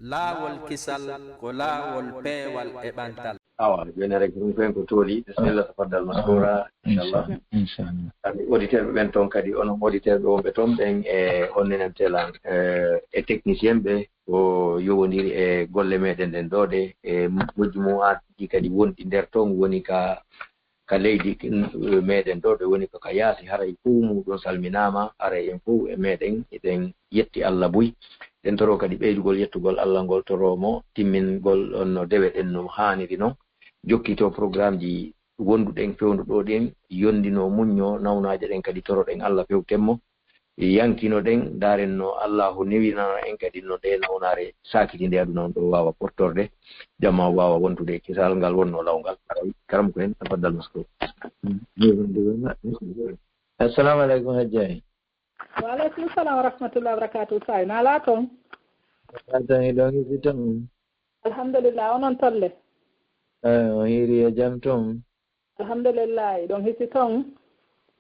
Laawol Kisal ko laawol peewal e ɓantal. awa joni rek ɗum fen ko tooli bisimilla tafaddal maskura inchallah kadi auditeur ɓe ɓen toon kadi onon auditeur ɓe wonɓe toon ɓen e onnenen telan e technicien ɓe ko yowodiri e golle meɗen ɗen ɗo de e moƴƴi mum aji kadi wonɗi nder toon woni ka leydi meɗen ɗo ɓe woni ko ka yaasi haray fuu muɗum salminama haray en fuu e meɗen eɗen yetti Allah buy ɗen toro kadi ɓeydugol yettugol Allah ngol toromo timmingol on no dewe ɗen no haniri noon jokkito programme ji wonduɗen fewnduɗo ɗen yondino muñño nawnaje ɗen kadi toroɗen Allah fewtemmo yankino ɗen daren no Allahu newinana en kadi no nde nawnare sakiti nde aduna on ɗo wawa portorde jamma wawa wontude kisal ngal wonno lawgal karam ko hen tafaddal masko. Assalamu alaikum hajjai. Wa alaikum salam wa rahmatullahi wa barakatuh. Sai na laton. Laton idon isitam. Alhamdulillah onon tolle. Hiri e jam tom. Alhamdulillah idon hisiton.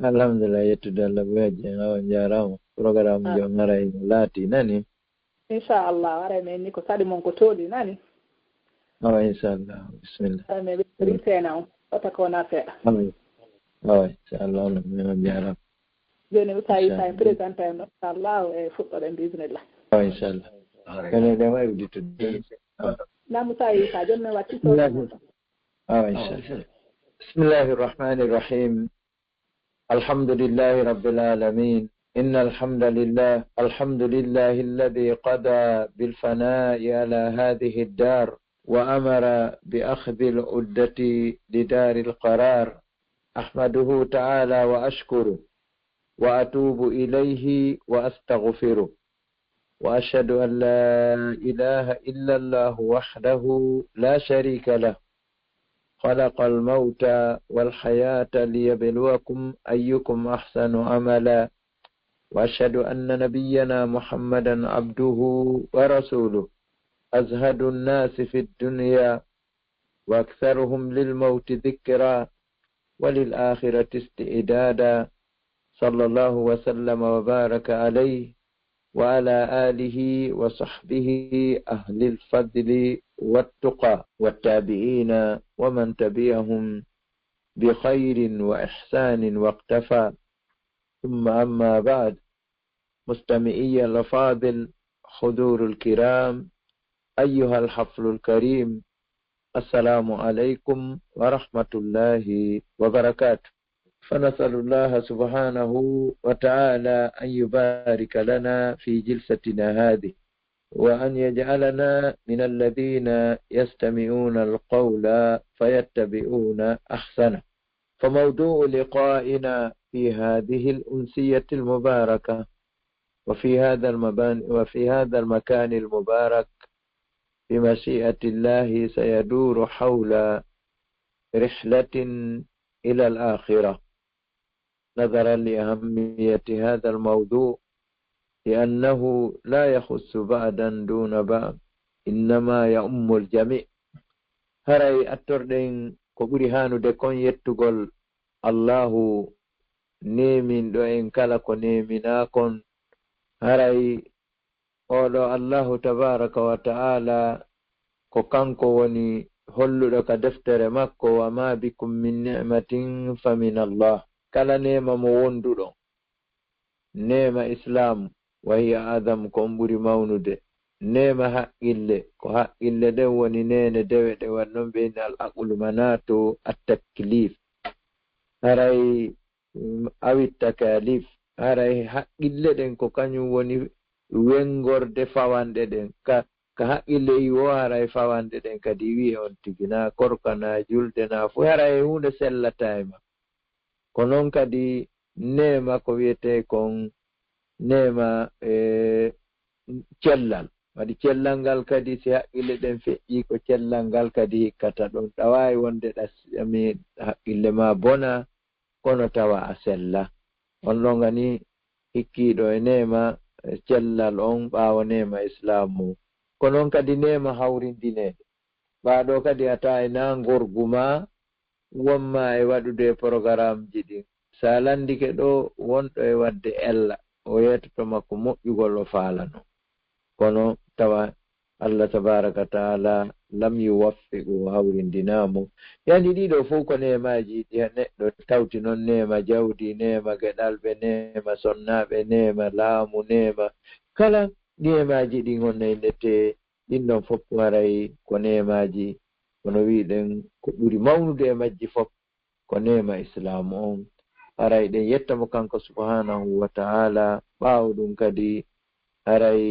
Alhamdulillah yettude Allah be hajjai awan jarama. Programme jo ngaray laati nani. Incha'Allah wara men ni ko sadi mon ko todi nani. Awa inshallah. Bismillah. Me bi tena on. Ota ko na fe. Awa inshallah on me jarama. Joni utayi time present time inshallah e fuɗɗoɗen bismillah. Awa inshallah. Kene de way uditude. Na mutayi ka jonni watti to. Awa inshallah. Bismillahir rahmanir rahim. الحمد لله رب العالمين إن الحمد لله الذي قضى بالفناء على هذه الدار وأمر بأخذ العدة لدار القرار أحمده تعالى وأشكره وأتوب إليه وأستغفره وأشهد أن لا إله إلا الله وحده لا شريك له خلق الموت والحياة ليبلوكم أيكم أحسن عملا وأشهد أن نبينا محمدا عبده ورسوله أزهد الناس في الدنيا وأكثرهم للموت ذكرا وللآخرة استعدادا صلى الله وسلم وبارك عليه وعلى آله وصحبه أهل الفضل والتقى والتابعين ومن تبعهم بخير وإحسان واقتفى ثم أما بعد مستمعي الأفاضل حضور الكرام أيها الحفل الكريم السلام عليكم ورحمة الله وبركاته فنسأل الله سبحانه وتعالى أن يبارك لنا في جلستنا هذه وأن يجعلنا من الذين يستمعون القول فيتبعون أحسنه. فموضوع لقائنا في هذه الأنسية المباركة وفي هذا المكان المبارك بمشيئة الله سيدور حول رحلة إلى الآخرة نظرا لأهمية هذا الموضوع لأنه لا يخص بعدا دون بعض إنما يؤم الجميع. هراي أتردين كبري هانو دكون يتقول الله نيمين دو إن كالكو نيميناكون هراي أولو الله تبارك وتعالى كوكانكو وني هلو لك دفتر مكو وما بكم من نعمة فمن الله كلا نيمة موندو نيمة إسلام وهي آدم كومبوري مونود نيمة حقيلة كحقيلة دواني نين دوة دوانون بين الأقل مناتو التكليف هراي أو التكاليف هراي حقيلة دين كوكانيو واني وينغور دفاوان دين ka haqqille iwo haray fawande ɗen kadi wi on tigina korkana juldena fu haray hunde sellatayma ko noon kadi nema ko wiyete kon nema cellal waɗi cellal ngal kadi si haqqille ɗen feƴƴi ko cellal ngal kadi hikkata ɗon ɗawawi wonde ɗasami haqqille ma bona kono tawa a sella on ɗon gani hikkiɗo e nema cellal on ɓawo nema islamu konon kadi nema hawrindinede ɓaɗo kadi ata e na gorguma wonma e waɗude programme ji ɗin sa landike ɗo wonɗo e wadde ella o yettotoma ko moƴƴugol o faalano kono tawa Allah tabaraka taala lam yuwaffiqu hawrindinamo yani ɗiɗo fof ko nemaji ɗi neɗɗo tawti noon nema jawdi nema geɗalɓe nema sonnaɓe nema laamu nema kala nemaji ɗin honnay ndete ɗin ɗon fof waray ko nemaji kono wiɗen ko ɓuri mawnude e majji fof ko nema islamu on aray ɗen yettamo kanko subhanahu wa ta'ala ɓaawo ɗum kadi aray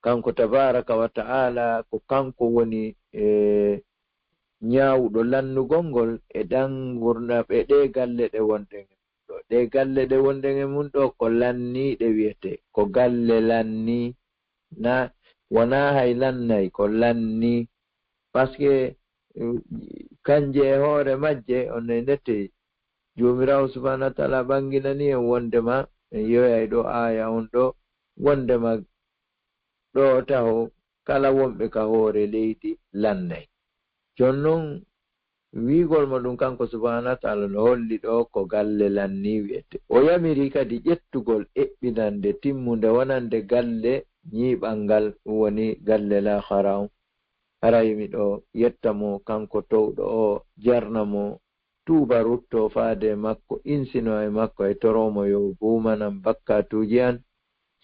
kanko tabaraka wa ta'ala ko kanko woni ñaawuɗo lannugol ngol e ɗan gurna ɓe ɗe galle ɗe wonɗen ɗo ɗe galle ɗe wonɗen e mum ɗo ko lanniɗe wiyete ko galle lanni na wona hay lannay ko lanni par ce que kanje e hoore majje on e ndette jomirawo subhanahu wa ta'ala ɓanginani en wondema en yoyay ɗo aya on ɗo wondema ɗo taho kala wonɓe ka hoore leydi lannay jonnon wiigol mo ɗum kanko subhanahu wa ta'ala no holli ɗo ko galle lanni wiyete o yamiri kadi ƴettugol eɓɓinande timmunde wonande galle ñiiɓal ngal woni galle lahara on haraymi ɗo yettamo kanko towɗo o jarnamo tuuba rutto faade makko insino e makko e toromo yo buumanam bakkatuji an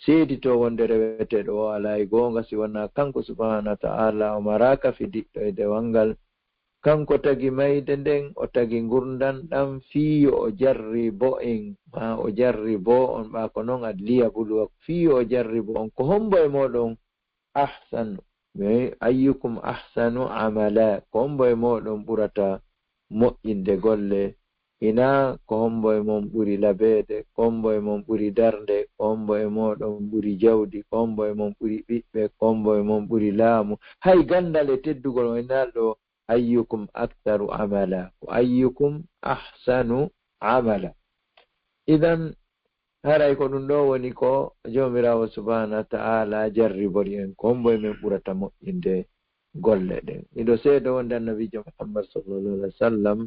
seedito wonde reweteɗo o ala e goonga si wona kanko subhanahu wa ta'ala o maraka fidiɗɗo e dewal ngal kanko tagi mayde nden o tagi gurdan ɗam fiyo o jarri bo en ma o jarri bo on ɓa ko noon ad liya buluwa fiyo o jarri bo on ko hombo e moɗon ahsanu ayyukum ahsanu amala ko hombo e moɗon ɓurata moƴƴinde golle ina ko hombo e mon ɓuri labeede ko hombo e mon ɓuri darnde ko hombo e moɗon ɓuri jawdi ko hombo e mon ɓuri ɓiɓɓe ko hombo e mon ɓuri laamu hay gandal e teddugol o inalɗo ayyukum aktharu amala ko ayyukum ahsanu amala idan haray ko ɗum ɗo woni ko jomirawo subhanahu wa ta'ala jarribori en ko hombo e men ɓurata moƴƴinde golle ɗen iɗo seedo wonde annabijo muhammad sallallahu alaihi wa sallam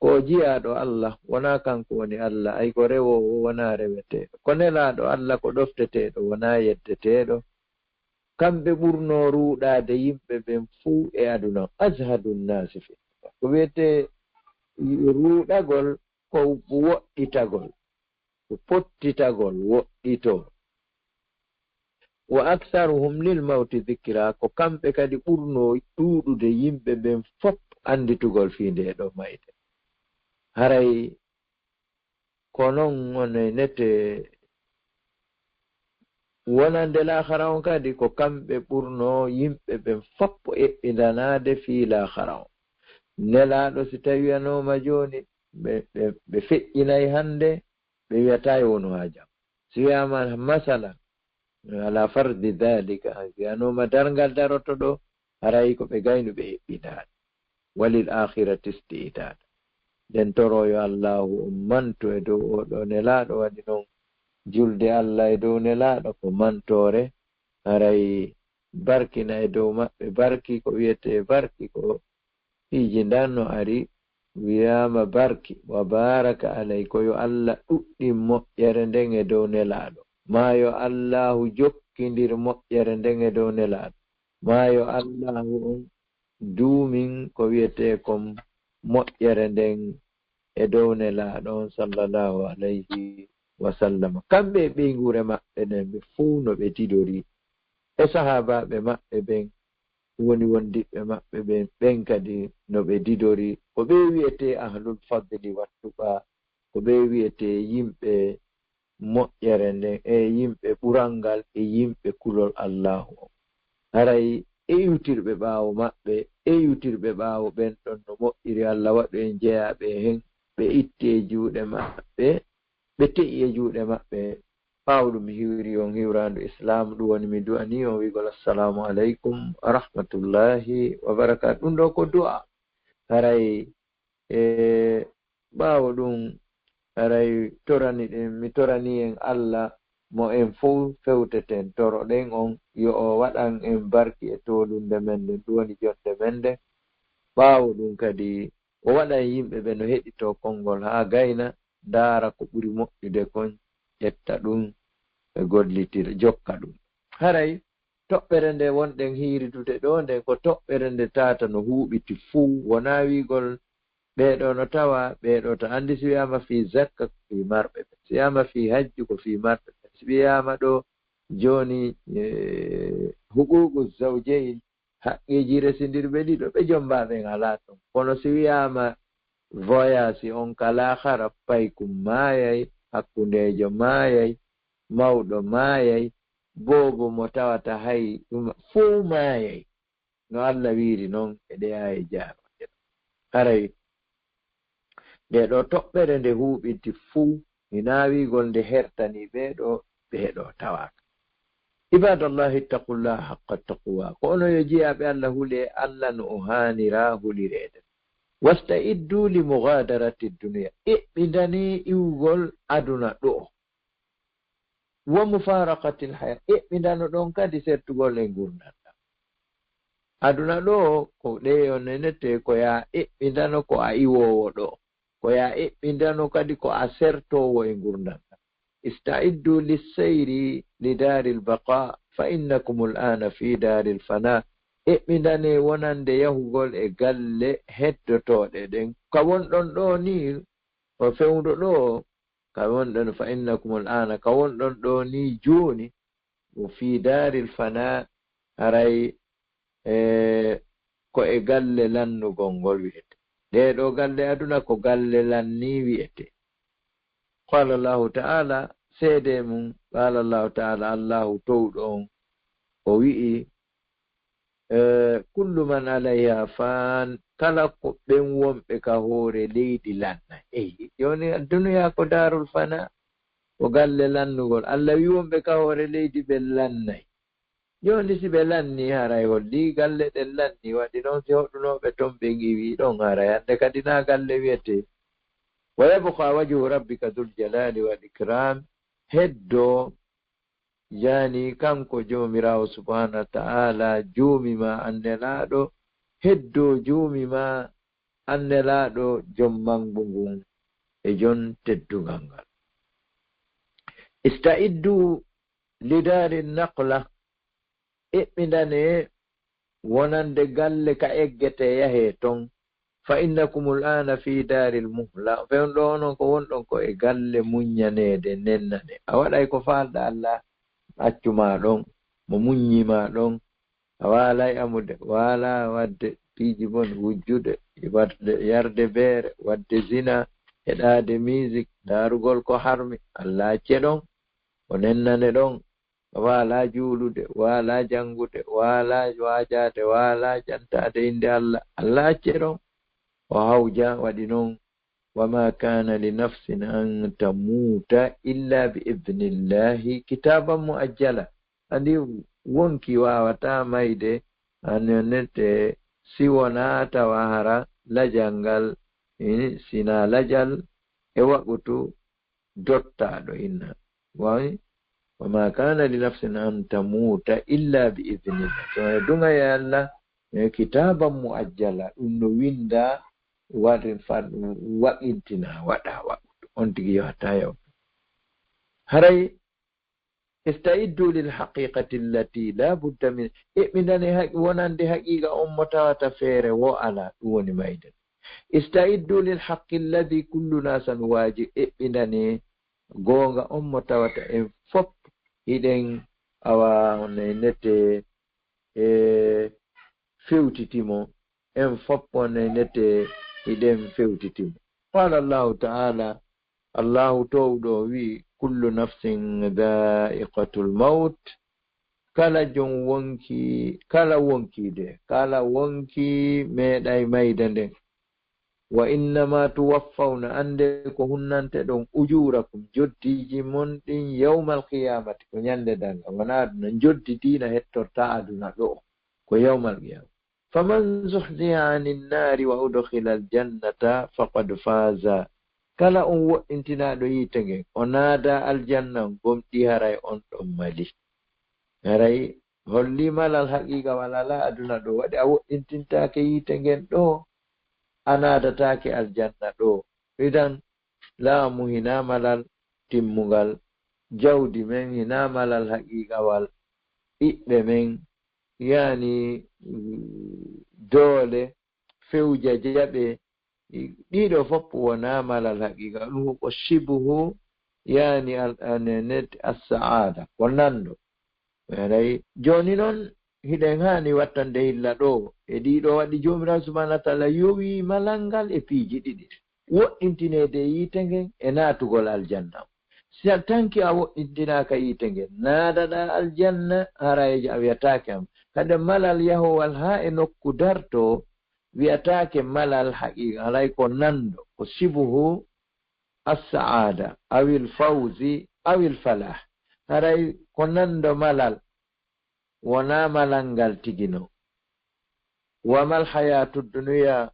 ko jiyaɗo Allah wona kanko woni Allah ay ko rewowo wona reweteɗo ko nelaɗo Allah ko ɗofteteɗo wona yeddeteɗo kamɓe ɓurno ruuɗade yimɓe ɓen fuu e aduna azhadu nnasi fi ko wiyete ruuɗagol ko woɗɗitagol ko pottitagol woɗɗito wa aktharuhum lil mawti dhikra ko kamɓe kadi ɓurno ɗuuɗude yimɓe ɓen fof anditugol fi nde ɗo mayde haray ko noon one nete wonande lahara on kadi ko kamɓe ɓurno yimɓe ɓen fof eɓɓindanade fi lahara on nelaɗo si tawi wiyanoma joni ɓe feƴƴinayi hande ɓe wiyata wonu ha jam si wiyama masala ala fardi dhalika wiyanoma dargal daroto ɗo haray ko ɓe gaynu ɓe eɓɓinaɗe walil akhirati isti'dad nden toroyo allahu manto e dow oɗo nelaɗo waɗi noon julde Allah e dow nelaɗo ko mantore haray barkina e dow maɓɓe barki ko wiyete barki ko fiiji ndan no ari wiyama barki wa baraka alay ko yo Allah ɗuɗɗin moƴƴere nden e dow nelaɗo ma yo allahu jokkidir moƴƴere nden e dow nelaɗo ma yo allahu on duumin ko wiyete kom moƴƴere nden e dow nelaɗo on sallallahu alayhi wa sallam kamɓe ɓeygure maɓɓe nden ɓe fuu no ɓe didori e sahabaɓe maɓɓe ɓen woni wondiɓɓe maɓɓe ɓen ɓen kadi no ɓe didori ko ɓe wiyete ahlul fadli wattuɓa ko ɓe wiyete yimɓe moƴƴere nden e yimɓe ɓurangal e yimɓe kulol allahu o haray eyutirɓe ɓaawo maɓɓe eyutirɓe ɓaawo ɓen ɗon no moƴƴiri Allah waɗu en jeyaɓe hen ɓe itti e juuɗe maɓɓe ɓe te'i e juuɗe maɓɓe ɓaawo ɗum hiwri on hiwrandu islam ɗum woni mi du'ani on wigol assalamu aleykum wa rahmatullahi wa barakatu ɗum ɗo ko du'a haray ɓaawo ɗum haray torani ɗen mi torani en Allah mo en fof fewteten toro ɗen on yo o waɗan en barki e tolunde men nden ɗum woni jonde men nde ɓaawo ɗum kadi o waɗan yimɓe ɓe no heɗito konngol haa gayna ndaara ko ɓuri moƴƴude kon ƴetta ɗum e gollitira jokka ɗum haray toɓɓere nde wonɗen hiiritude ɗo nden ko toɓɓere nde tata no huuɓiti fuu wona wiigol ɓeeɗo no tawa ɓeeɗo to anndi si wiyama fi zakka ko fi marɓe ɓe si wiyama fi hajju ko fi marɓe ɓe si wiyama ɗo joni huququ zawjeyn haqqiji resindirɓe ɗiɗo ɓe jombaɓen ala ton kono si wiyama voyage on kala hara paykum maayay hakkundejo maayay mawɗo maayay boobo mo tawata hay ɗum fuu maayay no Allah wiiri noon e ɗe aye jaaroje haray ɗeɗo toɓɓere nde huuɓiti fuu ina wiigol nde hertani ɓeeɗo tawaka ibadallahi ittaqullah haqqa taqwa ko ono yo jiyaɓe Allah hule Allah no o haanira hulirede wasta'iddu li mughadarati dunya eɓɓindani iwgol aduna ɗo wa mufaraqati lhaya eɓɓindano ɗon kadi sertugol e gurdal aduna ɗo ko ɗeyo nenete ko ya eɓɓindano ko a iwowo ɗo ko ya eɓɓindano kadi ko a sertowo e gurdal ista'iddu lissayri li dari lbaqa fa innakum al'ana fi dari lfana eɓɓindane wonande yahugol e galle heddotoɗe ɗen ka wonɗon ɗo ni o fewdo ɗo ka wonɗon fa innakum al'ana ka wonɗon ɗo ni joni o fi dari lfana haray ko e galle lannugol ngol wiyete ɗeɗo galle aduna ko galle lanni wiyete qala Allahu ta'ala seede mum qala Allahu ta'ala Allahu towɗo on o wi'i kullu man alayha fan kala ko ɓen wonɓe ka hoore leydi lanna joni duniya ko darul fana ko galle lannugol Allah wi wonɓe ka hoore leydi ɓe lannay joni si ɓe lanni haray holli galle ɗen lanni waɗi noon si hoɗunoɓe toon ɓe giwi ɗon haray hande kadi na galle wiyete wa yabqa wajhu rabbika dhul jalali wal ikram heddo yani kanko jomirawo subhanahu wa ta'ala jumima annelaɗo heddo jumima annelaɗo jommangu ngun e jon teddugal ngal ista'iddu lidari naqla eɓɓindane wonande galle ka eggete yahe ton fa innakum al'ana fi daril muhla ɓen ɗo onon ko wonɗon ko e galle muñanede nennane a waɗay ko falɗa Allah accuma ɗon mo muññima ɗon a walay amude wala wadde piiji bon wujjude wadde yarde beere wadde zina heɗade musique darugol ko harmi Allah acce ɗon o nennane ɗon wala juulude wala jangude wala wajade wala jantade inde Allah Allah acce ɗon o hawja waɗi noon wama kana li nafsin an tamuta illa bi idnillahi kitaban muajjala andi wonki wawata mayde anonete siwona tawa hara lajangal sina lajal e waɓutu dottaɗo inna wani wama kana li nafsin an tamuta illa bi idnillah so dunga ya Allah kitaban muajjala ɗum no winda waɗin fan waɗintina waɗa waɗuɗo on tigi yohata yaw haray ista'iddu lil haqiqati allati la budda min eɓɓindane wonande haqiqa on mo tawata feere wo ala ɗum woni mayden ista'iddu lil haqqi alladi kullu nasan waji eɓɓindane goonga on mo tawata en fop hiɗen awa ne nette fewtitimo en fop ne nette hiɗen fewtitimo qala Allahu ta'ala Allahu towɗo wi kullu nafsin dha'iqatul maut kala jon wonki kala wonkide kala wonki meeɗay mayda nden wa innama tuwaffawna ande ko hunnante ɗon ujurakum joddiji mon ɗin yawmal qiyamati ko ñande danga wona aduna joddidina hettorta aduna ɗo ko yawmal qiyama faman zuhziha anin nari wa udkhila aljannata faqad faza kala on woɗɗintinaɗo yiite ngen o naada aljanna gomɗi haray on ɗon mali haray holli malal haqiqa walala aduna ɗo waɗi a woɗɗintintake yiite ngen ɗo a naadatake aljanna ɗo idan laamu hina malal timmugal jawdi men hina malal haqiqawal ɓiɓɓe men yani doole fewja jaɓe ɗiɗo fof wona malal haqiqa ɗum ko shibuhu yani net as-saada ko nando eray joni noon hiɗen hani wattande hilla ɗo e ɗiɗo waɗi jomirawo subhanahu wa taala yowi malal ngal e piiji ɗiɗi woɗɗintinede yiite ngen e naatugol aljanna si a tanki a woɗɗintinaka yiite ngen naadaɗa aljanna harayeji a wiyatake am kadi malal yahowal ha e nokku darto wiyatake malal haqiqa alay ko nando ko shibuhu as-saada awil fawzi awil falah haray ko nando malal wona malal ngal tigino wamal hayatu dunya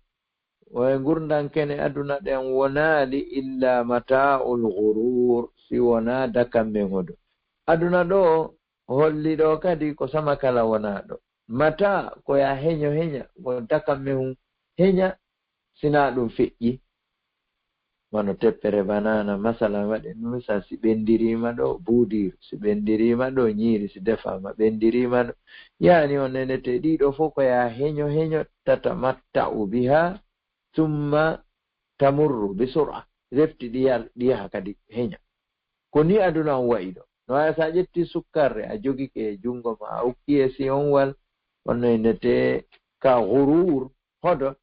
wa gurdan kene aduna ɗen wonaali illa mata'ul ghurur si wona dakamme ngodo aduna ɗo holli ɗo kadi ko sama kala wona ɗo mata ko ya heño heña ko dakamme hum heña sina ɗum feƴƴi wano teppere banana masala waɗe nusa si ɓendirima ɗo buudir si ɓendirima ɗo ñiiri si defama ɓendirima ɗo yani on nenete ɗiɗo fof ko ya heño heño tatamatta'u biha tumma tamurru bi sur'a refti ɗiyaha kadi heña ko ni aduna on wayi ɗo no waya sa ƴetti sukkarre a jogike e jungo ma a ukki e si on wal onno nete ka ghurur hodo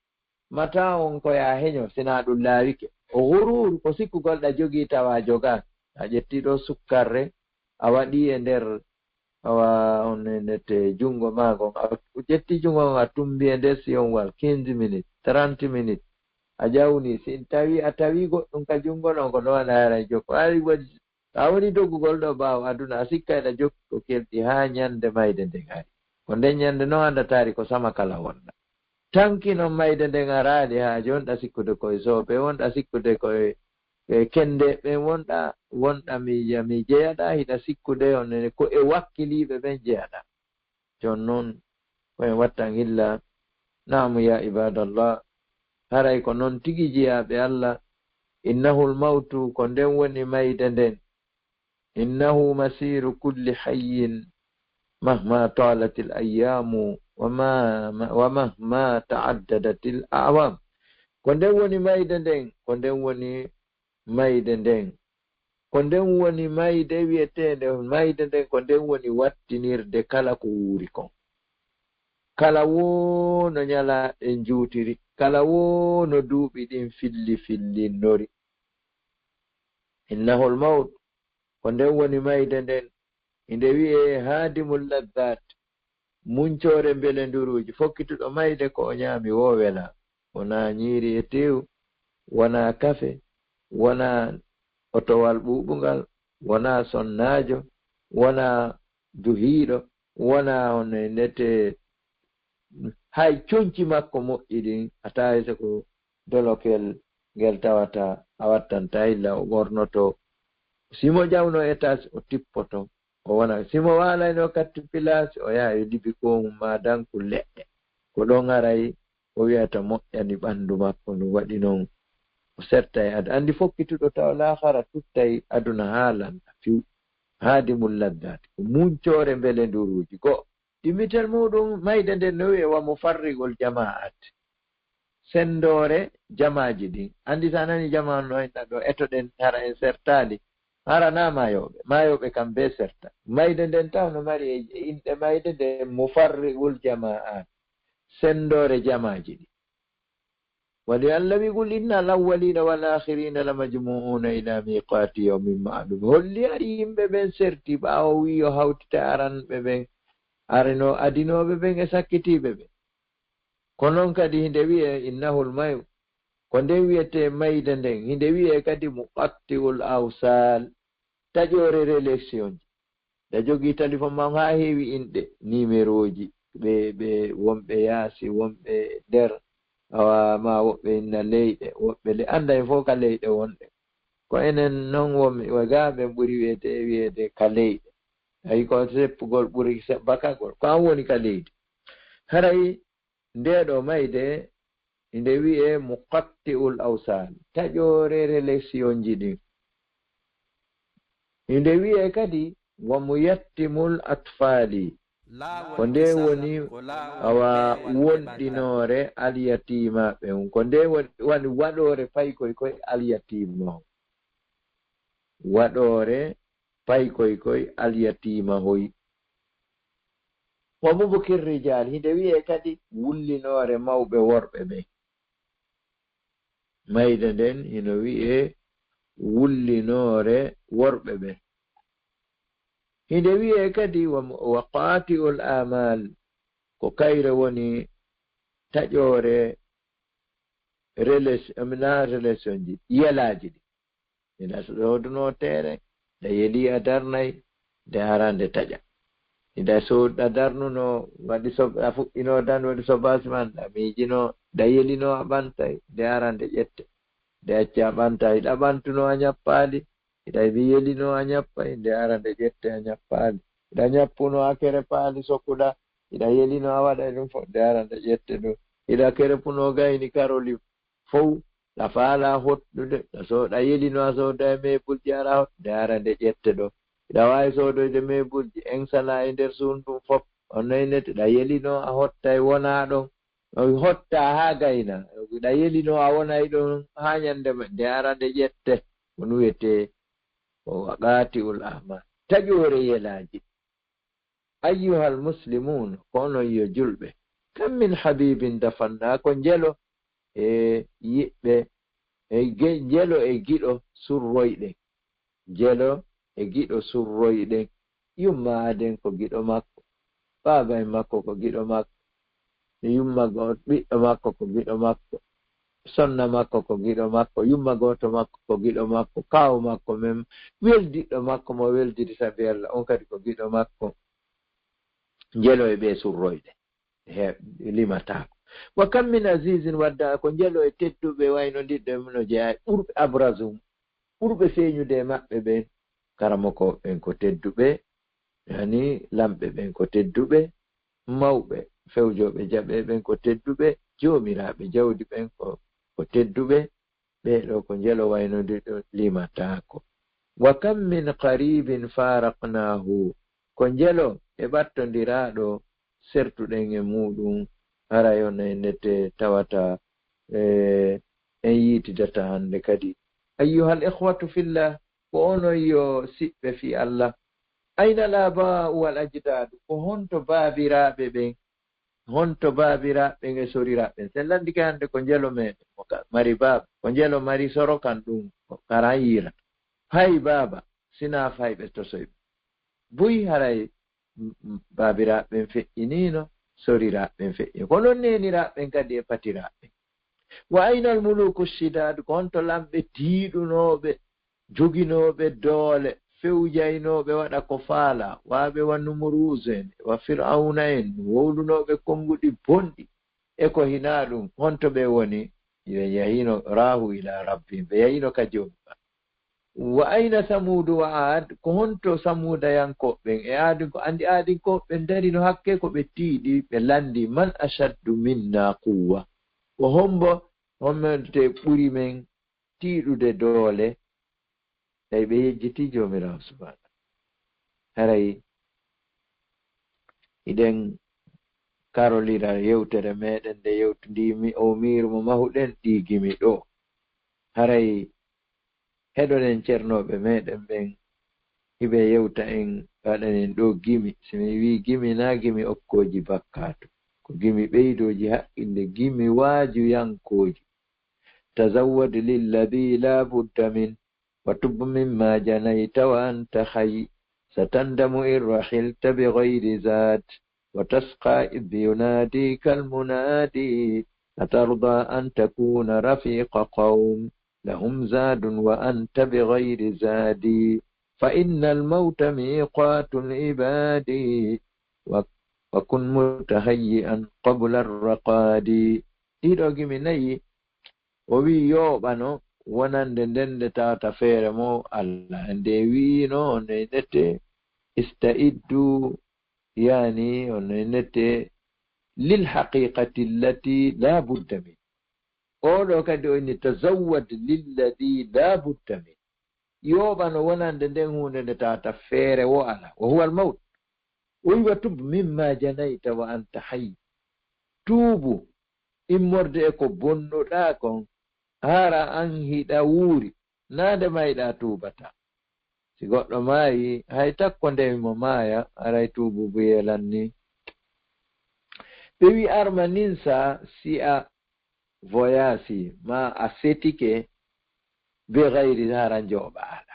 mata on ko ya heño sina ɗum laawike o ghurur ko sikkugol ɗa jogi tawa jogan a ƴetti ɗo sukkarre a waɗi e nder awa on nete jungo magon a ƴetti jungo ma tumbi e nder si on wal 15 minutes 30 minutes a jawni sin tawi a tawi goɗɗum ka jungo ɗon ko ɗon ara jokko ari waɗi a woni doggugol ɗo ɓaawo aduna a sikka eɗa jokki ko kelɗi ha ñande mayde nden ari ko nden ñande noon andatari ko sama kala wonɗa tanki noon mayde nden araali ha jonɗa sikkude koye sooɓe wonɗa sikkude koye kende ɓen wonɗa mi jeyaɗa hiɗa sikkude on ko e wakkiliɓe ɓen jeyaɗa jon noon koyen wattan illa namu ya ibadallah haray ko noon tigi jeyaɓe Allah innahul mawtu ko nden woni mayde nden innahu masiru kulli hayyin mahma talat al ayyamu wa mahma ta'addadat al a'wam ko nden woni mayde nden ko nden woni mayde nden ko nden woni mayde wiyetede mayde nden ko nden woni wattinirde kala ko wuuri kon kala wo no nyala en juutiri kala wo no duuɓi ɗin fillinnori innahu al maut ko nden woni mayde nden inde wi'e hadimul laddat muncore belenduruji fokkituɗo mayde ko o ñaami wo wela wona ñiiri e tew wona kafe wona otowal ɓuɓugal wona sonnajo wona duhiiɗo wona on nete hay coñci makko moƴƴi ɗin a tawi so ko dolokel ngel tawata a wattanta illa o ɓornoto simo ƴawno étage o tippoto o wona simo walayno katti place o yaha e libi komum ma danku leɗɗe ko ɗon aray o wiyata moƴƴani ɓandu makko no waɗi noon o settay andi fokkituɗo taw lahara tuttay aduna haalanda fiw haadimul laddati ko muncore belenduruji go ɗimmitel muɗum mayde nden no wiye wa mufarrigol jama'at sendore jamaji ɗin andi sa nani jama no henna ɗo etoɗen hara en sertali harana mayoɓe kam be serta mayde nden taw no mari e inɗe mayde nden mufarrigol jama'at sendore jamaji ɗi wali allah wi qul inna alawwalina wal akhirina lamajmu'una ila miqati yawmin ma'lum holli ari yimɓe ɓen serti ɓawo wi yo hawtita aranɓe ɓen arino adinoɓe ɓen e sakkitiɓe ɓe ko noon kadi hinde wiye innahul mayu ko nden wiyete mayde nden hinde wiye kadi muqatti'ul awsal taƴore rélection ji da jogii téléphone ma ha heewi inɗe numéro ji ɓe wonɓe yaasi wonɓe nder awa ma woɓɓe inna leyɗe woɓɓe anda e fof ka leyɗe wonɗe ko enen noon wonɓe wagaɓe ɓuri wiyede ka leyɗe ayi ko seppugol ɓuri bakagol ko an woni ka leydi haray ndeɗo mayde inde wiye muqatti'ul awsal taƴore rélection ji ɗin inde wiye kadi wa muyattimul atfali ko nde woni awa wonɗinore alyatima ɓen ko nde woni waɗore pay koy alyatima waɗore pay koy alyatima hoy wa mubkir rijal hinde wi'e kadi wullinore mawɓe worɓe ɓe mayde nden hino wi'e wullinore worɓe ɓe hinde wi'e kadi wa qati'ul amal ko kayre woni taƴore relation ji yelaji ɗi ina soduno tere da yeli a darnay de harande taƴa ida so da darnuno waɗi a fuɗɗino dan waɗi sobasi man da miijino da yelino a ɓantay de harande ƴette de acca a ɓantay ɗa ɓantuno a ñappaali ida mi yelino a ñappay de harande ƴette a ñappaali ida ñappuno a kere paali sokkuɗa ida yelino a waɗay ɗum fof de harande ƴette ɗum ida kere puno gayni karoli fow ɗa faala hotɗude ɗa yelino a sooda e meebulji ara hot de harande ƴette ɗo ida wawi sodoyde meebulji en sala e nder suundum fof on noynete ɗa yelino a hottay wona ɗon hotta ha gayna ɗa yelino a wonay ɗon ha ñande de harande ƴette on wiyete o waqati'ul amal taƴore yelaji ayyuhal muslimun kono yo julɓe kam min habibin dafanna ko jelo e yiɓɓe jelo e giɗo surroyɗe jelo e giɗo surroyɗe yummaaden ko giɗo makko baaba e makko ko giɗo makko yummago ɓiɗɗo makko ko giɗo makko sonna makko ko giɗo makko yumma goto makko ko giɗo makko kawo makko mem weldiɗɗo makko mo weldiri sabi Allah on kadi ko giɗo makko jelo e ɓe surroyɗe limatako wa kam min azizin wadda ko jelo e tedduɓe wayno ndiɗɗo no jeeya ɓurɓe abrazum ɓurɓe feeñude maɓɓe ɓen karamoko ɓen ko tedduɓe yani lamɓe ɓen ko tedduɓe mawɓe fewjoɓe jaɓe ɓen ko tedduɓe jomiraɓe jawdi ɓen ko tedduɓe ɓeɗo ko jelo wayno ndiɗɗo limatako wa kam min qaribin faraqnahu ko jelo e ɓattodiraɗo sertuɗen e muɗum haray on e nette tawata en yiitidata hande kadi ayyuhal ikhwatu fillah ko onon yo siɓɓe fi Allah ayna laba'u wal ajdadu ko honto baabiraɓe ɓen e soriraɓe sen landike hande ko jelo meɗen mari baaba ko jelo mari soro kan ɗum karan yira hay baaba sina fayɓe tosoyɓe buy haray baabiraɓen feƴƴinino soriraɓen feƴƴi ko non neniraɓen kadi e patiraɓe wa aynal muluku shidad ko honto lamɓe tiiɗunoɓe joginoɓe doole fewjaynoɓe waɗa ko faala waɓe wa numuruse en wa fir'auna en wowlunoɓe konguɗi bonɗi e ko hina ɗum honto ɓe woni ɓe yahino rahu ila rabbihim ɓe yahino ka jomba wa ayna samudu wa ad ko honto samudayankoɓen e aadin ko andi aadinkoɓe darino hakke ko ɓe tiiɗi ɓe landi man ashaddu minna quwwa ko hommete ɓuri men tiiɗude doole tawi ɓe yejjiti jomirawo subhana haray iɗen karolira yewtere meɗen nde yewtindimi o mirumo mahuɗen ɗigimi ɗo haray heɗonen ceernoɓe meɗen ɓen hiɓe yewta en waɗanen ɗo gimi somi wi gimi na gimi okkoji bakkato ko gimi ɓeydoji haqqille gimi waajuyankoji tazawwad lilladi la budda min wa tub mimma janayta wa anta hayy satandamu in rahilta bighayri zad wa tasqa idh yunadika almunadi atarda an takuna rafiqa qawm لهم زاد وأنت بغير زاد فإن الموت ميقات العباد وكن متهيئا قبل الرقاد إيروغي مني ووي يوبانو wonande ndende tawata feere mo Allah nde wiino nete ista'iddu yani on nete lil haqiqati allati la budda min oɗo kadi o inni tazawwad lilladi la budda min yoɓano wonande nden hunde nde tawata feere wo ala wa huwa almawt وتب مما جنيت وأنت حي توبوا immorde e ko bonnuɗa kon hara an hiɗa wuuri naade mayɗa tuubata si goɗɗo maayi hay takko ndewimo maaya aray tuubu buyelan ni ɓe wi arma nin sa si a voyasi ma a fetike be gayri hara njooɓa ala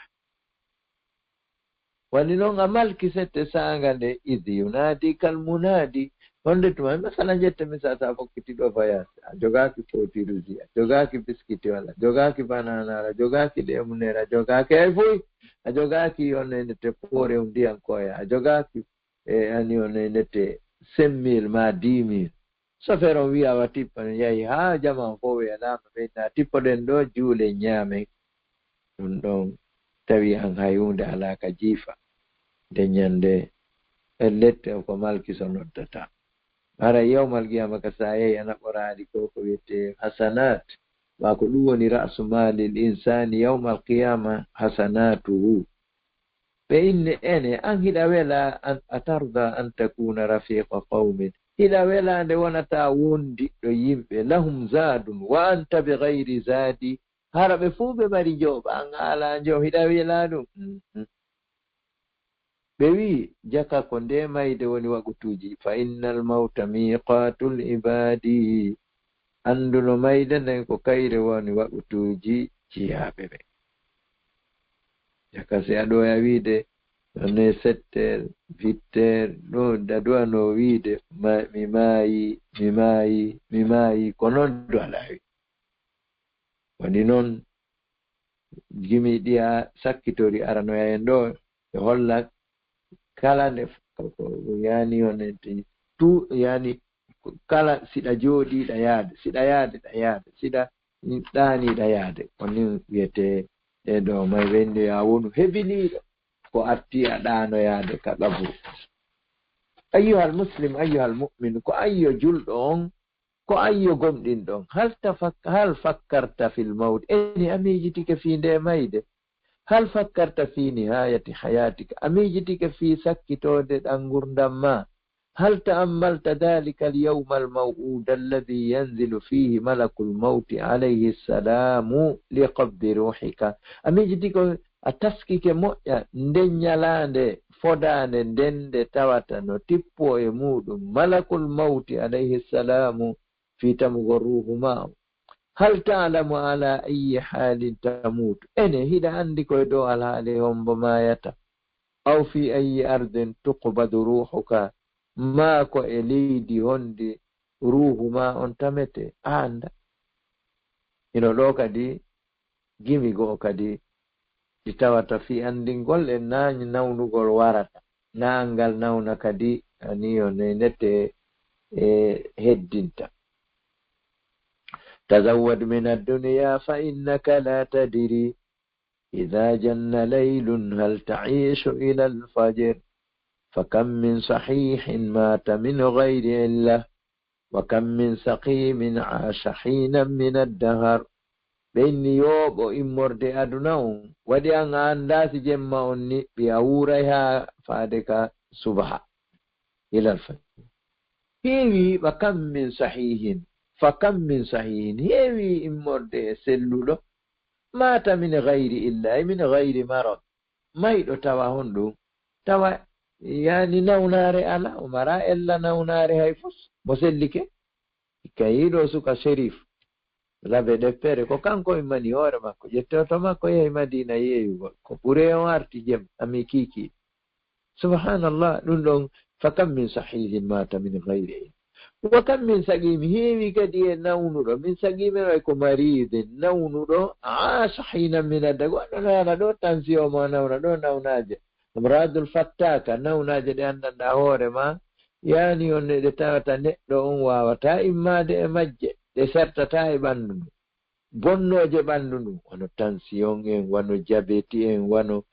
wani noon a malki sette saanga nde id yunadi kal munadi honde tuma masala jette mi sata fokkitiɗo voyage a jogaaki potirusi a jogaaki biskiti wala jogaaki bananara a jogaaki ɗemunera a jogaaki ay foy a jogaaki yonnenete poore ndiyan koya a jogaaki ani yonnenete 5 000 ma 10 000 sofere on wiya wa tippa yahi ha jaman fo weyanama ɓeyna tippoɗen ɗo juule ñaamen ɗum ɗon tawi an hay hunde alaka jiifa nde ñande e lette ko malki so noddata ara yawmal qiyama ka sa yehi ana ɓoraɗi ko wiyete hasanat ma ko ɗum woni ra'su malil insani yawmal qiyama hasanatuhu ɓe inne ene an hiɗa wela an atarda an takuna rafiqa qawmin hiɗa wela nde wonata wondiɗɗo yimɓe lahum zadun wa anta bi gayri zadi hara ɓe fuu ɓe mari jooɓa an ala jo hiɗa wela ɗum ɓe wi jaka ko nde mayde woni wagutuji fa innal mawta miqatul ibadi anduno mayde nden ko kayre woni wagutuji jiyaɓe ɓe jaka si aɗoya wiide ne 7 heures 8 heures ɗo daduwano wiide mi maayi ko noon do alawi woni noon gimi ɗiya sakkitori aranoya en ɗo e holla kala nde yani honente tu yani kala siɗa jooɗiɗa yaade siɗa yaadeɗa yaade siɗa ɗaaniɗa yaade koni wiyete e ɗo may wende ya wonu heɓiniɗo ko arti a ɗaano yaade ka ɗabru ayyuhal muslim ayyuhal mu'min ko ayyo julɗo on ko ayyo gomɗinɗo on hal fakkarta fil mawt eni amijitike fi nde mayde hal fakkarta fi nihayati hayatika amijitike fi sakkitode ɗan gurdam ma hal ta'ammalta dhalika al-yawma al-maw'ud alladhi yanzilu fihi malakul mawt alayhi salamu liqabdi ruhika amijitike a taskike moƴƴa nden ñalande fodande ndende tawata no tippo e muɗum malakul mawti alayhi salamu fi tamugo ruhu ma hal ta'lamu ala ayi halin tamutu ene hiɗa andi koye dow alhaali hombo mayata aw fi ayi ardin tuqbadu ruhuka ma ko e leydi honde ruhu ma on tamete anda ino ɗo kadi gimi goo kadi ɗi tawata fi andingol e nañi nawnugol warata naangal nawna kadi aniyo ne nete e heddinta tazawwad min ad-dunya fa innaka la tadri idha janna laylun hal ta'ishu ila al-fajr fakam min sahihin mata min ghayri illah wa kam min saqimin 'asha hinan min ad-dahr ɓenni yooɓo immorde aduna on waɗi an a annda si jemma on niɓɓi a wuuray ha faade ka subaha ilal fajr heewi fa kam min sahihin heewi immorde e selluɗo mata min gayri illa min gayri marad mayɗo tawa hon ɗum tawa yani nawnare ala o mara ella nawnare hay fos mo sellike kayiɗo suka sherif labe deftere ko kanko immani hoore makko ƴettoto makko yehi madina yeeyugol ko ɓure on arti jem ami kiki subhanallah ɗum ɗon fa kam min sahihin mata min gayri wa kam min sagimi heewi kadi e nawnuɗo min sagimi way ko maridin nawnuɗo aasha hina min adda goɗɗo nana ɗo tension mo nawna ɗo nawnaje amradul fattaka nawnaje ɗe anndanɗa hoore ma yani on ɗe tawata neɗɗo on wawata immade e majje ɗe sertata e ɓanndu ndu bonnoje ɓanndu ndu wono tension en wono jabeti en wono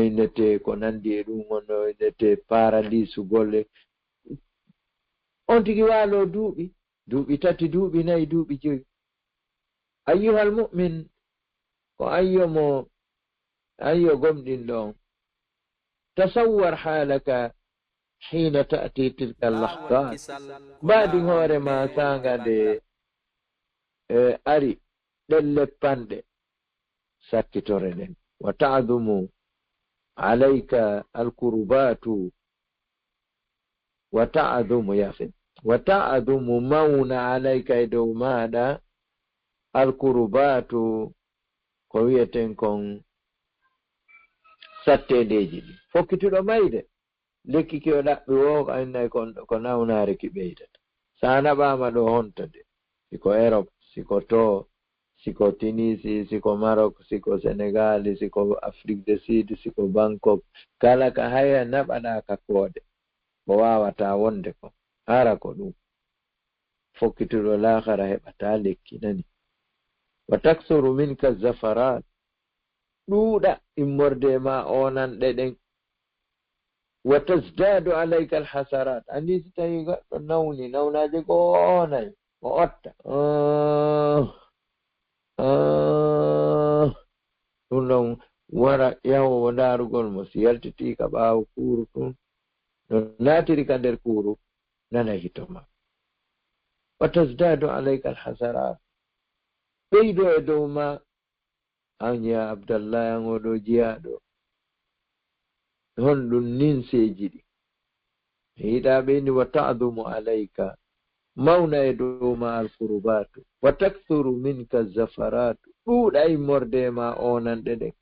innete ko nandi e ɗum wono innete paralyse golle on tigi waalo duuɓi 3 duuɓi 4 duuɓi 5 ayyuhal mu'min ko ayyo gomɗinɗo on tasawwar halaka حين تأتي تلك اللحظات بعد هور ما سانغا دي أري للباند سكتورين وتعظم عليك الكربات وتعظم يافن وتعظم مون عليك دومادا الكربات كويتن كون sattedeji ɗi fokkituɗo mayde lekki ke o ɗaɓɓi wo annay ko nawnaare ki ɓeydata sa naɓama ɗo hontade siko Europe siko to siko Tunisi siko Maroc siko Sénégal siko Afrique du Sud siko Bangkok kala ka haya naɓaɗa ka koode ko wawata wonde ko hara ko ɗum fokkituɗo lahara heɓata lekki nani wa taksuru minka zafarat ɗuuɗa immorde ma onanɗe ɗen wa tasdadu alayka alhasarat andi si tawi goɗɗo nawni nawnaje ko onay o otta ɗum ɗon wara yahowo darugol mo si yaltiti ka ɓaawo kuuru tun no naatiri ka nder kuuru nana hitoma wa tasdadu alayka alhasarat ɓeydo e dow ma an ya Abdallah an oɗo jiyaɗo hon ɗum ninseji ɗi hiɗa ɓeni wa ta'dumu alayka mawna e dow ma alkurubatu wa takthuru minka zafaratu ɗuuɗa immorde ma onanɗe ɗen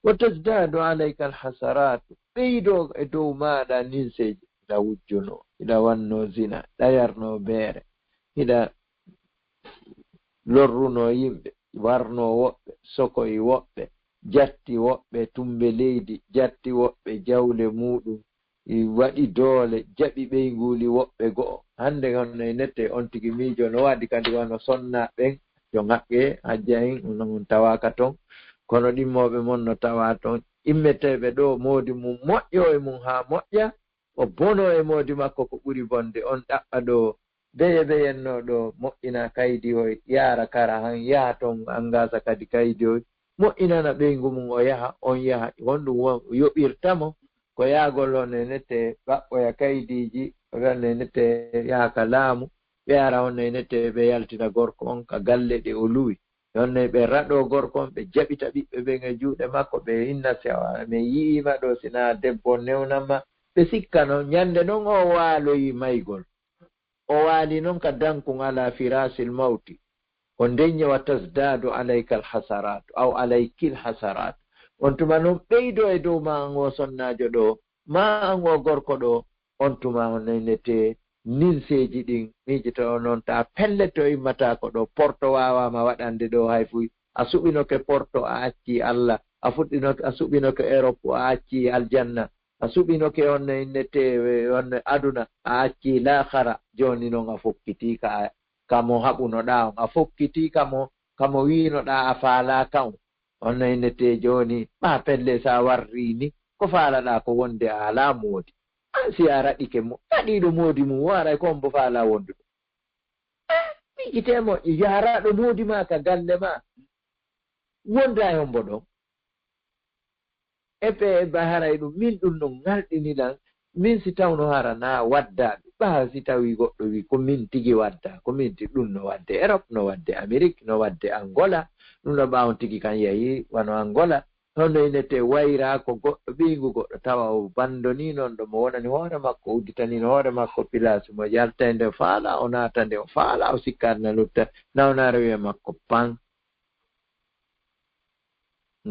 wa tasdadu alayka alhasaratu ɓeydo e dow maɗa ninseji hiɗa wujjuno hiɗa wanno zina ɗayarno beere hiɗa lorruno yimɓe warno woɓɓe sokoyi woɓɓe jatti woɓɓe tumbe leydi jatti woɓɓe jawle muɗum waɗi doole jaɓi ɓeyguli woɓɓe go'o hande honno e nette on tigi miijo no waɗi kadi wano sonna ɓen jo ŋaɓɓe hajja en on tawaka ton kono ɗimmoɓe mon no tawa ton immeteɓe ɗo moodi mum moƴƴo e mum ha moƴƴa o bono e moodi makko ko ɓuri bonde on ɗaɓɓa ɗo beyenno ɗo moƴƴina kaydi hoy yaara kara han yaha ton angasa kadi kaydi hoy moƴƴinana ɓeygu mum o yaha on yaha honɗum yoɓirtamo ko yaagol on e nette ɓaɓɓoya kaydiji on e nette yaha ka laamu ɓe ara on e nette ɓe yaltina gorko on ka galle ɗe o luwi onne ɓe raɗo gorko on ɓe jaɓita ɓiɓɓe ɓen e juuɗe makko ɓe inna sewa mi yiima ɗo sina debbo newnanma ɓe sikkano ñande noon o waaloyi maygol o waali noon ka dankun ala firasil mawti ko ndeñe wa tasdadu alayka alhasarat aw alaykil hasarat on tuma noon ɓeydo e dow ma an o sonnajo ɗo ma an o gorko ɗo on tuma on nenete ninseji ɗin miijito noon ta pelle to immatako ɗo porto wawama waɗande ɗo hay fuy a suɓinoke porto a acci Allah a fuɗɗinoke a suɓinoke Europe a acci aljanna a suɓinoke on innete on aduna a acci lahara joni noon a fokkiti kamo haɓunoɗa on a fokkiti kamo winoɗa a faalaka on innete joni ma pelle sa warrini ko faalaɗa ko wonde a ala moodi an si a raɗike mo ɗaɗiɗo moodi mum waray kon bo faala wonduɗo miijitemo yaraɗo moodi ma ka galle ma wonda yon bo ɗon eɓe ba haray ɗum min ɗum no ngalɗiniɗan min si tawno hara na waddaɓe ɓa si tawi goɗɗo wi ko min tigi wadda ko min tigi ɗum no wadde Europe no wadde Amérique no wadde Angola ɗum no ɓawon tigi kan yeehi wano Angola honno inete wayra ko goɗɗo ɓiygu goɗɗo tawa o bandoni noon ɗo mo wonani hoore makko udditanino hoore makko place mo yalta nde faala o naata nde o faala o sikkarna lutta nawnare wiye makko pan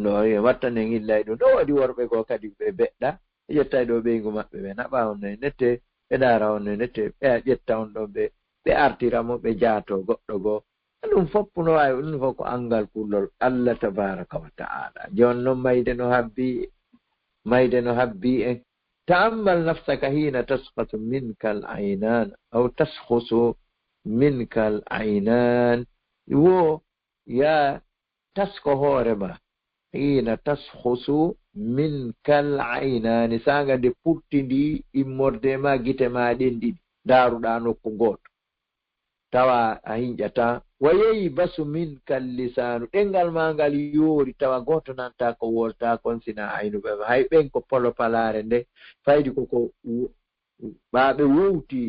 no wattanen illay ɗum ɗo waɗi worɓe goo kadi ɓe beɗɗa ɓe ƴetta ɗo ɓeygu maɓɓe ɓe naɓa on e nette ɓe ɗaara on e nette ɓe ƴetta on ɗo ɓe artiramo ɓe jaato goɗɗo goo ɗum fof no wawi ɗum fof ko angal kullol Allah tabaraka wa ta'ala jon noon mayde no habbi en ta'ammal nafsaka hina tasqatu minka al-aynan aw taskhusu minka al-aynan wo ya tasko hoore ma hina taskhusu minka al-aynan sanga de puttindi immorde ma gite ma ɗen ɗiɗi daaruɗa nokku goto tawa a hinƴata wayeyi basu min kal lisanu ɗengal ma ngal yoori tawa goto nanta ko wolta kon sina aynuɓe hay ɓen ko polo palare nde faydi koko ɓaaɓe wowti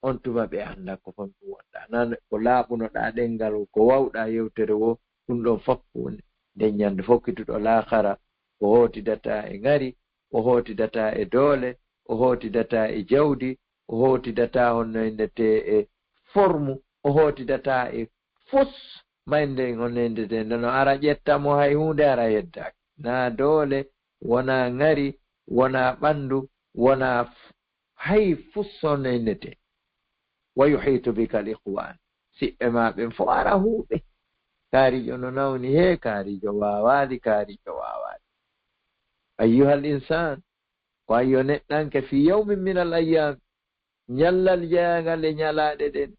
on tuma ɓe annda ko fon ɗum wonɗa nan ko laaɓunoɗa ɗengal ko wawɗa yewtere wo ɗum ɗon fof hunde nden ñande fokkituɗo laakara o hootidata e ngari o hootidata e doole o hootidata e jawdi o hootidata honno indete e forme o hootidata e fos mayde honno indete ndono ara ƴettamo hay hunde ara yeddaki na doole wona ngari wona ɓandu wona hay fus honno indete wa yuhitu bika al ikhwan siɓɓe ma ɓen fo ara huuɓe kaarijo no nawni he kaarijo wawaali kaarijo wawaali ayyuha al insan ko ayyo neɗɗanke fi yawmin min al ayyam ñallal jeyangal e ñalaɗe ɗen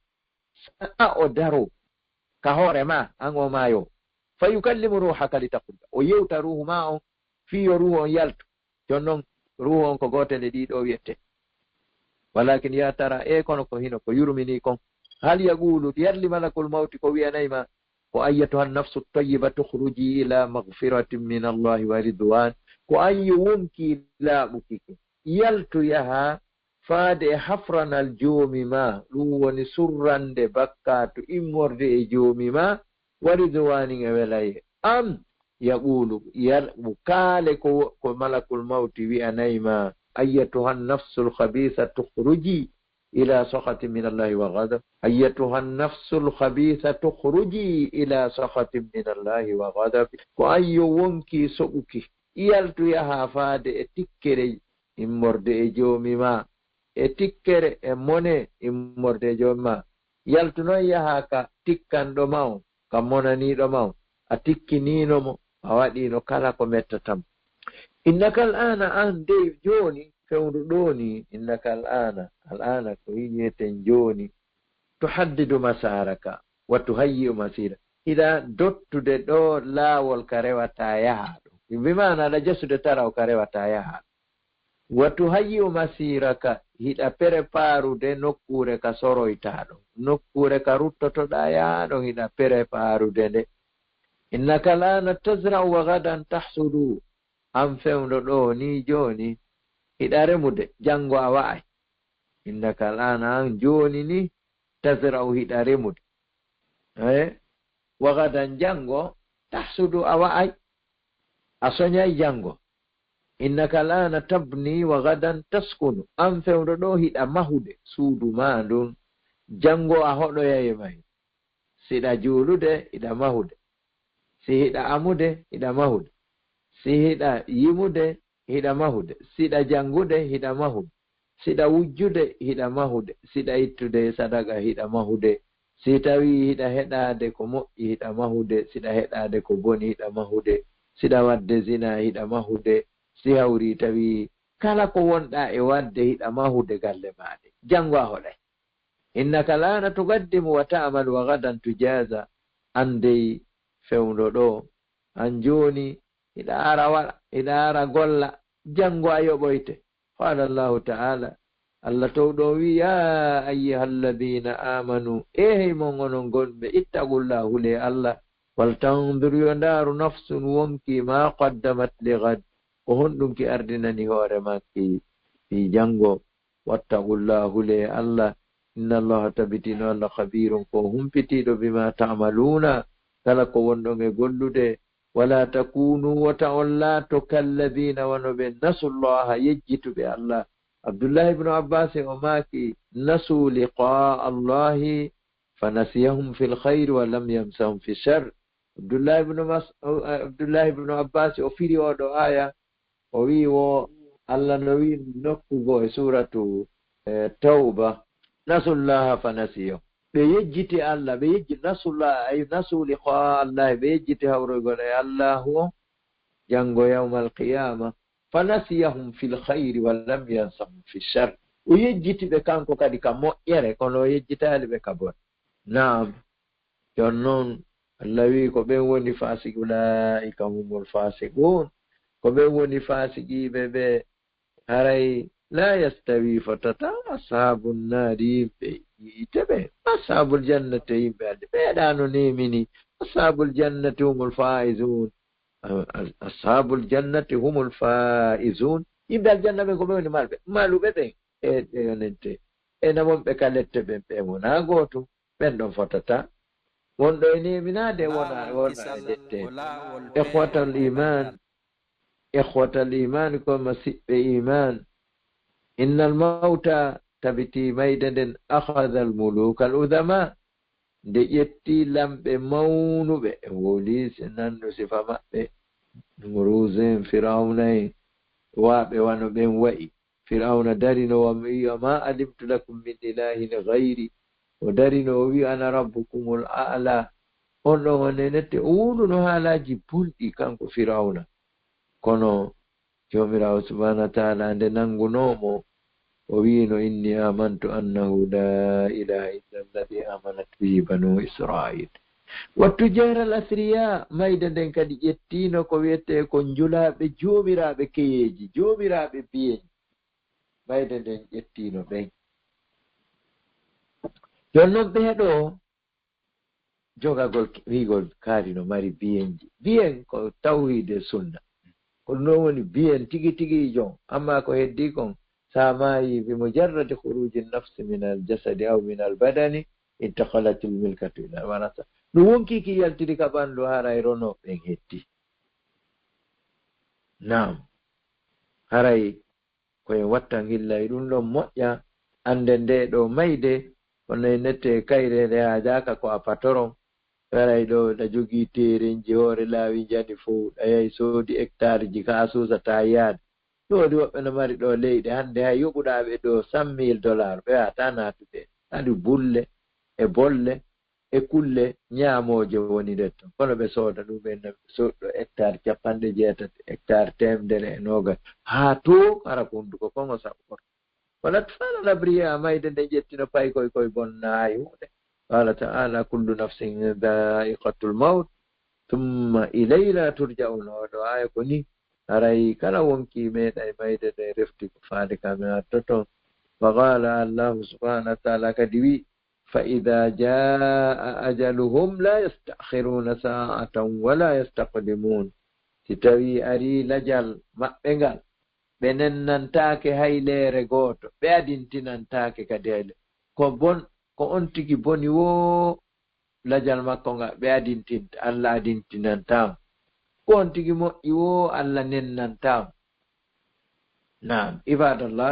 a o daro ka hoore ma an o maayo fa yukallimu ruhaka li taqulda o yewta ruhu ma on fiyo ruhu on yaltu jon noon ruhu on ko gotel e ɗiɗo wiyette walakin ya tara e kono ko hino ko yurmini kon hal yaqulu yarli malakul mawti ko wiyanayma ko ayyatuha nafsu tayyiba tukhruji ila maghfiratin min allahi wa ridwan ko ayyo wonki laaɓukike yaltu yaha faade e hafranal joomi ma ɗum woni surrande bakkatu immorde e joomi ma wa ridwanin e welaye am yaqulu yalɓu kaale ko malakul mawti wi'anayma أيتها النفس الخبيثة تخرجي إلى سخط من الله وغضب أيتها النفس الخبيثة تخرجي إلى سخط من الله وغضب وأي ومكي سؤكي يلتو يها فاد اتكري إمورد إجومي ما اتكري اموني إمورد إجومي ما يلتو نو يها كا تكان دوماو كموناني دوماو أتكي نينو أوادي نو كالاكو متتم إنك الآن أن ديف جوني كوني إنك الآن كوية جوني تحدد مسارك وتهيئ مسيرك إذا دوت دو لاول كريوة تايهاد بمعنى لجسد ترى كريوة تايهاد وتهيئ مسيرك هيدا بريبارو دي نكورك سرويتادو نكورك روتو دايادو هيدا بريبارو دي إنك الآن تزرع وغدا تحصدو am fewndo ɗo ni joni hiɗa remude janngo a wa'ay innaka al'ana an joni ni tasra'u hiɗa remude wa gadan janngo tahsudu a wa'ay a soñay janngo innaka al'ana tabni wa gadan taskunu am fewndo ɗo hiɗa mahude suudu ma ndun janngo a hoɗoyaye may siɗa juulude hiɗa mahude si hiɗa amude hiɗa mahude si hiɗa yimude hiɗa mahude siɗa jangude hiɗa mahude siɗa wujjude hiɗa mahude siɗa ittude sadaka hiɗa mahude si tawi hiɗa heɗade ko moƴƴi hiɗa mahude siɗa heɗade ko boni hiɗa mahude siɗa wadde zina hiɗa mahude si hawri tawi kala ko wonɗa e wadde hiɗa mahude galle maɗe jango a hoɗay innaka lana tugaddimu wa ta'mal wa gadan tujaza andey fewndo ɗo an joni إذا أرى ولا إذا أرى قل جنغوا يبويته قال الله تعالى الله تودوي يا أيها الذين آمنوا إيه مونغون قل اتقوا الله لي الله ولتنظر ينار نفس ومكي ما قدمت لغد وهندم كي أردنني هورماكي في جنغو واتقوا الله لي الله إن الله تبتين الله خبير فهم بتيدو بما تعملون تلقوا وندم يقولوا ده ولا تكونوا وتولاتوا كالذين ونبي نسوا الله يجت بالله عبد الله بن عباس وماكي نسوا لقاء الله فنسيهم في الخير ولم يمسهم في الشر عبد الله بن عباس وفي رواية آية وي الله نوي نكو سورة توبة نسوا الله فنسيهم بيجتي الله بيجي نسوا الله أي نسوا لقاء الله بيجتي هورغون الله هو جنغو يوم القيامة فنسيهم في الخير ولم ينسهم في الشر ويجتي بكانكو كدي كمو يري كونو يجتي بكابون نعم جنون الله ko ben woni fasik ulaika humul fasiqun ko ben woni fasiki bebe haray la yastawi fatata ashabun nari يتبع أصحاب الجنة يبعد بيدانو نيمني أصحاب الجنة هم الفائزون أصحاب الجنة هم الفائزون يبدأ الجنة بيقولون مالو بيبين e yonente ena wonɓe kalette ɓen ɓe wona gooto ɓen ɗon fotata wonɗo e neminade wona e jettede ikhwatal iman ko masiɓɓe iman innal mawta tabiti mayde nden akhadha al muluk al udama nde ƴetti lamɓe mawnuɓe e wolise nanno sifa maɓɓe numrusin firawna en waaɓe wano ɓen wa'i firawna darino wi ma alimtu lakum min ilahin gayri o darino o wi ana rabbukumul a'la on ɗon o nenette o wuɗuno haalaji bulɗi kanko firawna kono jomirawo subhanahu wa ta'ala nde nangunomo o wino inni amantu annahu la ilaha illa alladi amanat bihi banu israil wattu jahral asriya mayde nden kadi ƴettino ko wiyete ko njulaɓe jomiraɓe keyeji jomiraɓe biyeji mayde nden ƴettino ɓen jon noon ɓeeɗo jogagol wigol kaarino mari biyenji biyen ko tawhide sunna ko ɗum ɗon woni biyen tigi tigi jon amma ko heddi kon sa maayi bi mujarradi khuruji nafsi min al jasadi aw min al badani intaqalat al milkatu ila warasa ɗum wonkiki yaltiri ka ɓandu haray rono ɓen heddi nam haray koye watta gilla ɗum ɗon moƴƴa ande nde ɗo mayde kono nette kayre nde hajaka ko a patoron waray ɗo ɗa jogii terenji hoore laawi jani fo ɗayayi soodi hectare ji ka susata yaade ɗo waɗi woɓɓe no mari ɗo leyɗe hannde hay yoɓuɗaɓe ɗo $100,000 ɓe wata natude hadi bulle e bolle e kulle ñaamoje woni nder ton kono ɓe sooda ɗumen soɗɗo hectare 60 hectare 120 haa to ara hunduko kongo saɓɓoto wala tfala labriya mayde nde ƴettino pay koye bonnaayi huɗe qala ta'ala kullu nafsin dha'iqatul maut thumma ilayna turja'un oɗo aya ko ni aray kala wonki meeɗa e mayde nde refti ko faade kamen attoton wa qala allahu subhanahu wa ta'ala kadi wi fa ida jaa ajaluhum la yastakhiruna sa'atan wala yastaqdimun si tawi ari lajal maɓɓe ngal ɓe nennantake haylere gooto ɓe adintinantake kadi hayle ko on tigi boni wo lajal makko ngal ɓe adintinta Allah adintinantamo ko on tigi moƴƴi wo Allah nennantamo naam ibadallah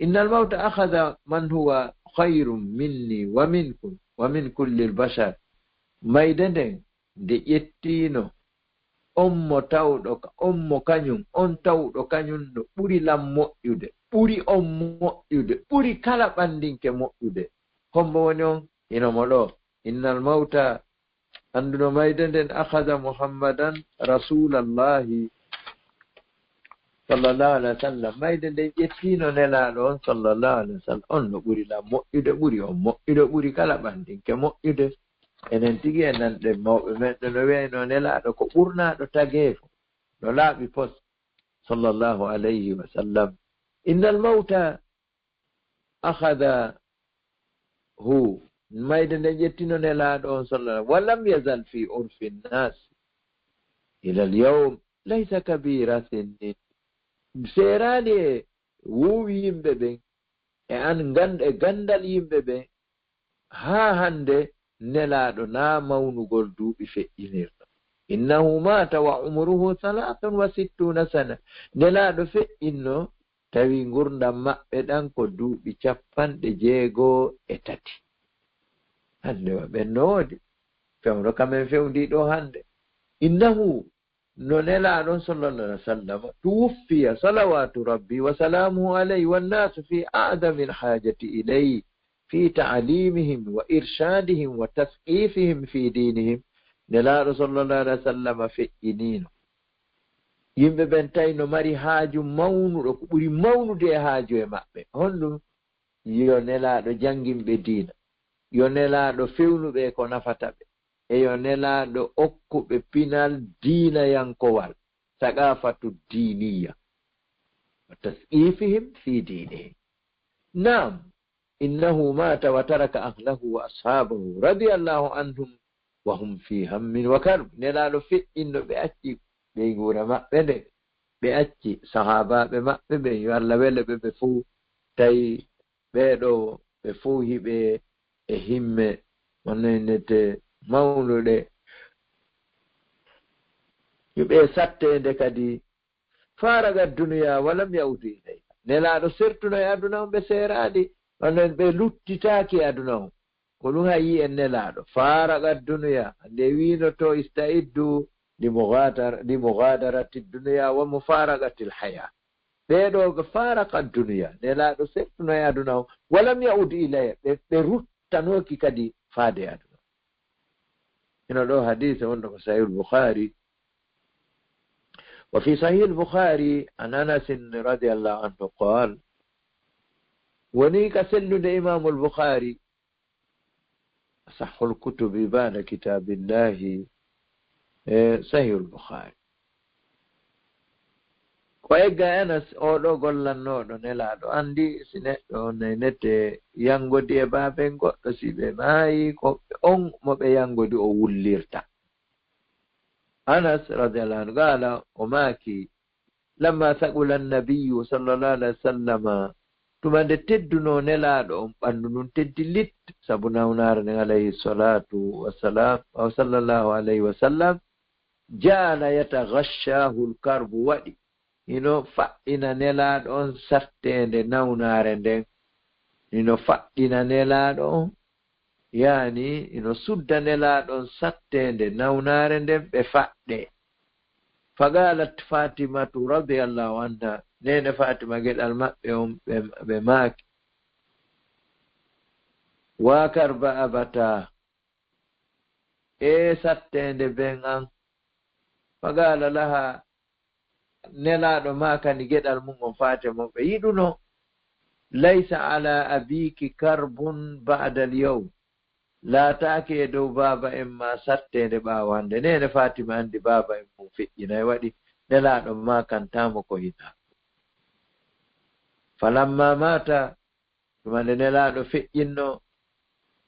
innal mawta akhadha man huwa khayrun minni wa minkum wa min kulli albashar mayde nden nde ƴettino on tawɗo kañum no ɓuri lam moƴƴude ɓuri on moƴƴude ɓuri kala ɓandinke moƴƴude hombo woni on inomo ɗo innal mawta anduno mayde nden akhadha muhammadan rasulallahi sallallahu alaihi wasallam mayde nden ƴettino nelaɗo on sallallahu alaihi wasallam on no ɓuri lam moƴƴude ɓuri on moƴƴude ɓuri kala ɓandinke moƴƴude enen tigi e nanɗe mawɓe men ɗo no wiyayno nelaɗo ko ɓurnaɗo tageefo no laaɓi pos sallallahu alayhi wa sallam innal mawta akhadha hu mayde nde ƴettino nelaɗo on sallallahu wa lam yazal fi urfi nnas ila al yawm laysa kabira sinnin serani e wuwi yimɓe ɓen e an gandal yimɓe ɓen ha hande nelaɗo na mawnugol duuɓi feƴƴinirɗo innahu mata wa umruhu 63 sana nelaɗo feƴƴinno tawi gurdam maɓɓe ɗan ko duuɓi 63 hande wa ɓen no woodi fewno kamen fewndi ɗo hande innahu no nelaɗon sallallahu alaihi wasallam tuwuffiya salawatu rabbi wa salamuhu alayhi wannasu fi a'dami alhajati ilayhi في تعليمهم وإرشادهم وتثقيفهم في دينهم نلا رسول الله عليه وسلم في إنينه yimɓe ɓen tawi no mari haaju mawnuɗo ko ɓuri mawnude e haaju e maɓɓe honɗum yo nelaaɗo janginɓe diina yo nelaaɗo fewnuɓe ko nafata ɓe e yo nelaaɗo okkuɓe pinal diinayankowal saqafatu diiniya wa tasqifihim fi dinihim nam innahu mata wa taraka ahlahu wa ashabahu radiyallahu anhum wa hum fi hammin wa karb nelaaɗo feƴƴinno ɓe acci ɓe guura maɓɓe nde ɓe acci sahabaɓe maɓɓe ɓe yo Allah wele ɓe ɓe fuu tawi ɓeeɗo ɓe fuu hiɓe e himme wonnete mawnuɗe hiɓe sattende kadi faraga duniya walam yawdu ilayha nelaaɗo sertuno e aduna on ɓe seeraɗi onon ɓe luttitaaki aduna on ko ɗum hayi en nelaaɗo faraga duniya nde winoto istaiddu li mugadarati duniya wa mufaragati lhaya ɓeeɗo ɓe faraka duniya nelaaɗo sertuno e aduna on walam yawdu ilayha ɓe ruttanoki kadi faade aduna ino ɗo hadise wonɗo ko sahih al-Bukhari. وفي صحيح البخاري عن أنس رضي الله عنه قال ونيك سلد إمام البخاري صح الكتب بعد كتاب الله صحيح البخاري وإيجا أنس أولو قلنو نلادو عندي سنة نينته يانغودي بابن قد سيبه ماي أم مبه يانغودي أو وليرتا أنس رضي الله عنه قال وماكي لما ثقل النبي صلى الله عليه وسلم ثم تدنو نلادو أنو تدلت سبنا ونار عليه الصلاة والسلام أو صلى الله عليه وسلم جعل يتغشاه الكرب ودي فإن نلادو ستين نونار فإن نلادو yani suddanelaɗon sattende nawnare nden ɓe faɗɗe fagalat fatimatu radiallahu anha nene fatima geɗal maɓɓe on ɓe maaki wa karba abata e sattende ben an fagala laha nelaɗo makani geɗal mum on fatima ɓe yiɗuno laysa ala abiki karbun ba'da al-yawm laataake e dow baaba en ma sattende ɓaawande nene fatima andi baaba en mum feƴƴinayi waɗi nelaaɗo ma kantamo ko hina falamma mata tumande nelaaɗo feƴƴinno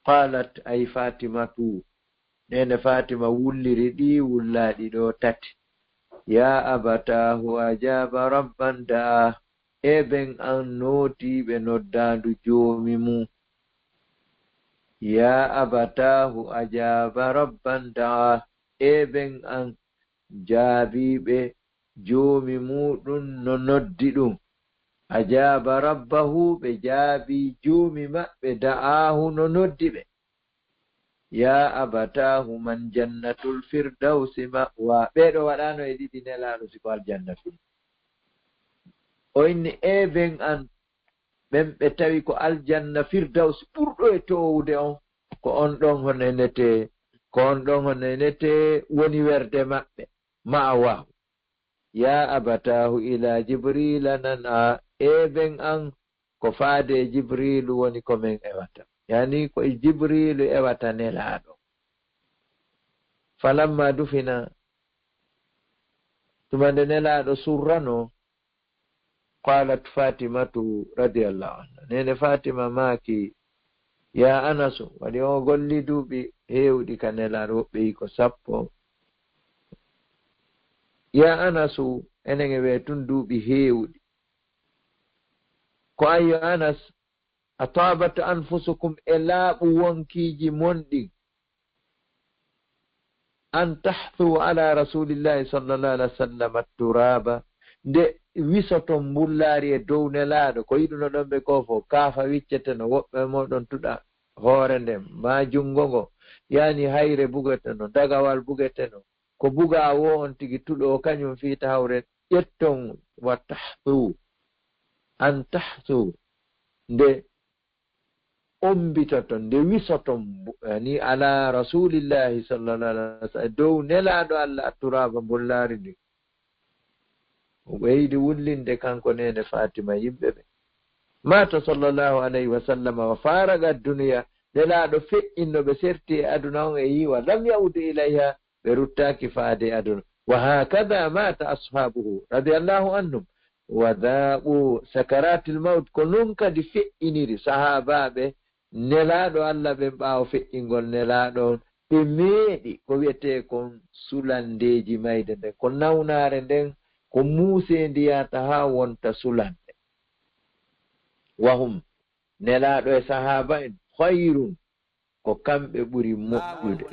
qalat ay fatimatu nene fatima wulliri ɗi wullaaɗi ɗo tati ya abatahu ajaba rabban da'a e ɓen an nootiɓe noddaandu joomi mum ya abatahu ajaba rabban da'a e ɓen an jaabiɓe joomi muɗum no noddi ɗum ajaba rabbahu ɓe jaabi joomi maɓɓe da'ahu no noddi ɓe ya abatahu man jannatul firdausi ma'wa ɓeɗo waɗano e ɗiɗi nelaɗo siko aljanna fi o inni e ɓen an ɓen ɓe tawi ko aljanna firdaus ɓurɗo e towude on ko on ɗon honenete woni werde maɓɓe ma'awahu ya abatahu ila jibrila nan'a e ɓen an ko faade jibrilu woni komin ewata yani ko jibrilu ewata nelaɗo falamma dufina tumande nelaɗo surrano qalat fatimatu radiallahu anha nene fatima maaki ya anasu waɗi o golli duuɓi heewɗi ka nelaɗo woɓɓe yi ko 10 ya anasu enen e weetun duuɓi heewɗi ko ayyo anas a tabat anfusukum e laaɓu wonkiiji monɗi an tahthu ala rasulillahi sallallahu alaihi wa sallam turaba nde wisoto mbullaari e dow nelaaɗo ko yiɗuno ɗon ɓe ko fof kaafa wicceteno woɓɓe moɗon tuɗa hoore nden ma junngo ngo yani hayre bugeteno dagawal bugeteno ko buga wo on tigi tuɗo kañum fiita hawre ƴetton wa tahthu an tahthu nde ombitoto nde wisoto ni ala rasulillahi sallallahu alaihi wa sallam dow nelaaɗo allah turaba mbullaari ndi o ɓeydi wullinde kanko nene fatima yimɓe ɓe mata sallallahu alayhi wa sallam wa faraga duniya nelaaɗo feƴƴinno ɓe serti e aduna on e yiwa lam yaudu ilayha ɓe ruttaki faade aduna wa hakada mata ashabuhu radiallahu anhum wa dhaɓu sakaratil maut ko non kadi feƴƴiniri sahabaɓe nelaaɗo allah ɓen ɓaawo feƴƴingol nelaaɗo on ɓe meeɗi ko wiyete kon sulandeji mayde nden ko nawnare nden ko muuse ndiyata ha wonta sulande wahum nelaɗo e sahaba en khayrun ko kamɓe ɓuri moƴƴude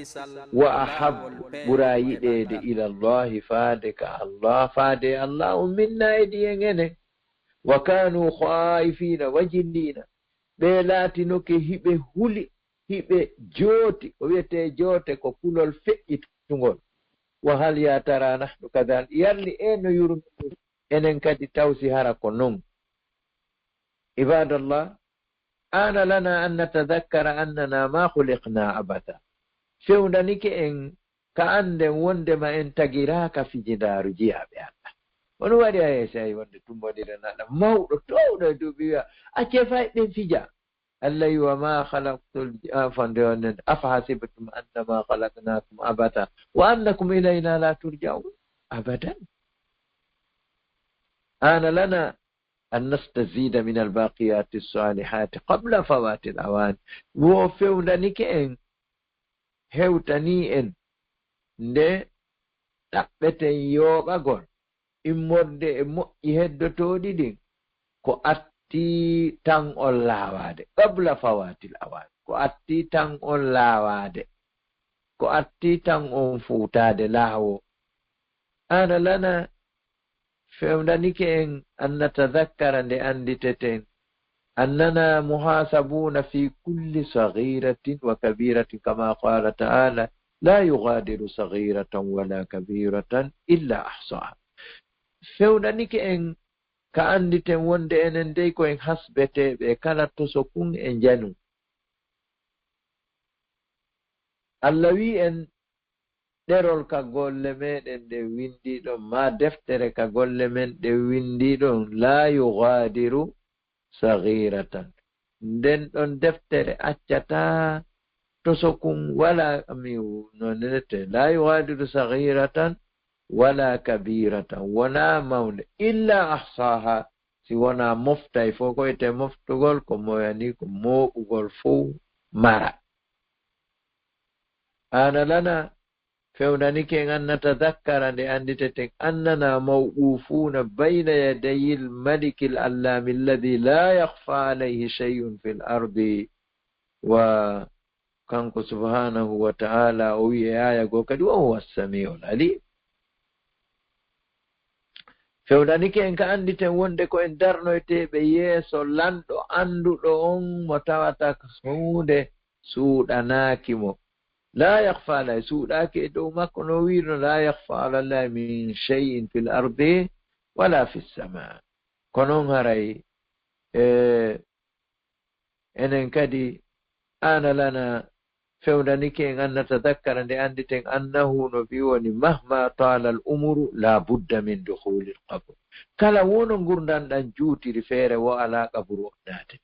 wa ahabbu ɓura yiɗede ila llahi faade ka allah faade allah minna e ɗiyen enen wa kanu khaifina wajillina ɓe laatinoke hiɓe huli hiɓe jooti o wiyete joote ko kulol feƴƴitugol wa hal ya tara nahnu kadal yarli no yurmi enen kadi tawsi hara ko non ibadallah ana lana an natadakkara annana ma khuliqna abatha fewdanike en ka anden wondema en tagiraka fijindaru jiyaɓe allah on waɗi a yeesayi wonde tummodire naɗa mawɗo towɗo e duuɓi wiya acce fay ɓen fija allah wi wa ma halaktul fonde onnen afa hasibtum annama halaknakum abata wa annakum ilayna la turjaun abadan ana lana أن نستزيد من الباقيات الصالحات قبل فوات الأوان وفولانيك إن هوتاني إن ne ɗaɓɓeten yoɓagol immorde heddotoɗi ɗin ko atti tan on laawade qabla fawatil awan ko atti tan on laawade ko atti tan on fuutade laawo ana lana fewdanike en an natadakkara nde anditeten annana muhasabuna fi kulli saghiratin wa kabiratin kama qala ta'ala la yughadiru saghiratan wala kabiratan illa ahsaha fewdanike en ka anditen wonde enen dey ko en hasbete ɓe kala tosokun e janu allah wi en ɗerol ka golle meɗen ɗe windiɗon ma deftere ka golle men ɗe windiɗon la yughadiru saghiratan nden ɗon deftere accata tosokun wala no nenete la yughadiru saghiratan wala kabiratan wona mawnde illa ahsaha si wona moftay fo ko ete moftugol ko moyani ko moɓugol fo mara ana lana fewnanike an natadakkara nde anditeten annana mawqufuna bayna yadayi lmaliki alallami alladi la yakhfa alayhi shay'un fi l ardi wa kanko subhanahu wa ta'ala o wi e aya go kadi wa huwa assamiu l alim fewnanike en ka anditen wonde ko en darnoyteɓe yeeso lanɗo anduɗo on mo tawata hunde suuɗanakimo لا يخفى عليه سوداك إدو مكنو ويرو لا يخفى على الله من شيء في الأرض ولا في السماء كنون هري إنن كدي أنا لنا فودانيكين أن نتذكر أنه نبيوني مهما طال الأمر لا بد من دخول القبر كلا ونن قرنان دانجوتي رفير وعلى قبر ناتي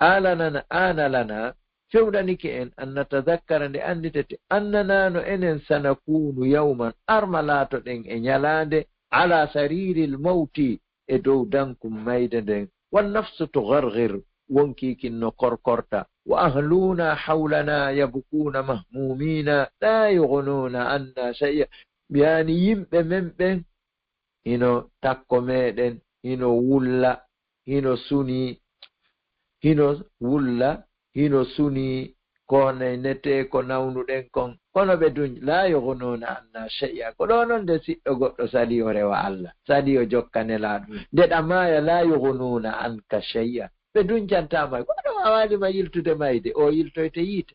أنا لنا fewdanike en an natadakkara nde anditete annanano enen sanakunu yawman armalatoɗen e ñalande ala sariril mawti e dow dankum mayde nden wannafsu tugargir wonkikinno korkorta wa ahluna hawlana yabkuna mahmumina la yugnuna anna shay'a yani yimɓe men ɓen hino takko meɗen hino wulla hino suni hino wulla hino suni kone nete ko nawnuɗen kon kono ɓe duñ la yogonona anna shay'a ko ɗo noon nde siɗɗo goɗɗo sali o rewa allah sali o jokkanelaɗo nde ɗamaya la yogonuna anka shay'a ɓe duñcantama goɗɗo wawalima yiltude mayde o yiltoyte yiite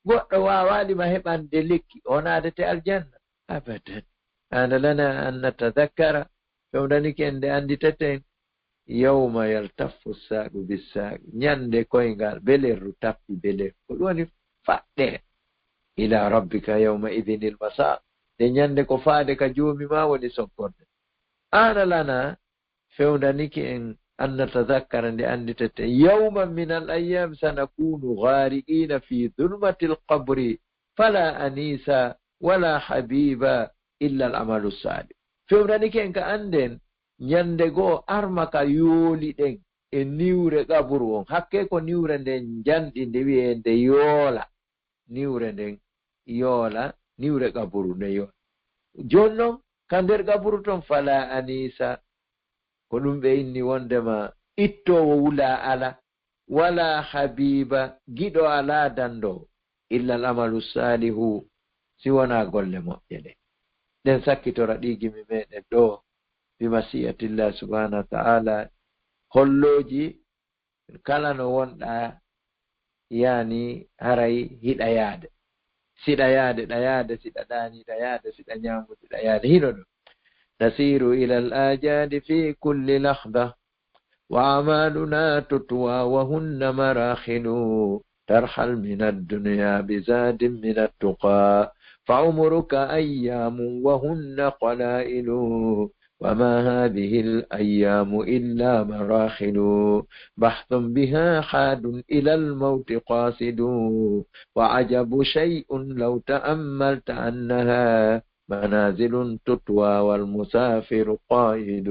goɗɗo wawalima heɓande lekki o naadete aljanna abadan ana lana an natadakkara fewdanike en nde anditeten yawma yaltaffu saaqu bissaaqi ñande koyngal belerru tappi beler ko ɗum woni faɗɗe ila rabbika yawma idinil masa de ñande ko faade ka joomi ma woni sokkorde ana lana fewdaniki en an natadakkara nde anditete yawman min al ayyam sanakunu ghariqina fi dhulmati l qabri fala anisa wala habiba illa al amalu salih fewdaniki en ka anden ñande goo armaka yooliɗen e niwre qaburu on hakke ko niwre nden janɗi nde wiye nde yoola niwre nden yoola niwre qaburu nde yoola joni noon ka nder qaburu ton fala anisa ko ɗum ɓe inni wondema ittowo wula ala wala habiba giɗo ala dando illa al'amalu salihu siwana golle moƴƴe ɗe ɗen sakkitora ɗi gimi meɗen ɗo bimasiyatillah subhanahu wa ta'ala holloji kala no wonɗa yani haray hiɗa yaade siɗa yaade ɗa yaade siɗa ɗani ɗa yaade siɗa ñamude ɗa yaade hino ɗo nasiru ila al ajadi fi kulli lahda wa amaluna tutwa wa hunna marahilu tarhal min ad-dunya bizadin min at-tuqa فعمرك أيام وهن قلائل وما هذه الأيام إلا مراحل بحث بها حاد إلى الموت قاصد وعجب شيء لو تأملت أنها منازل تطوى والمسافر قائد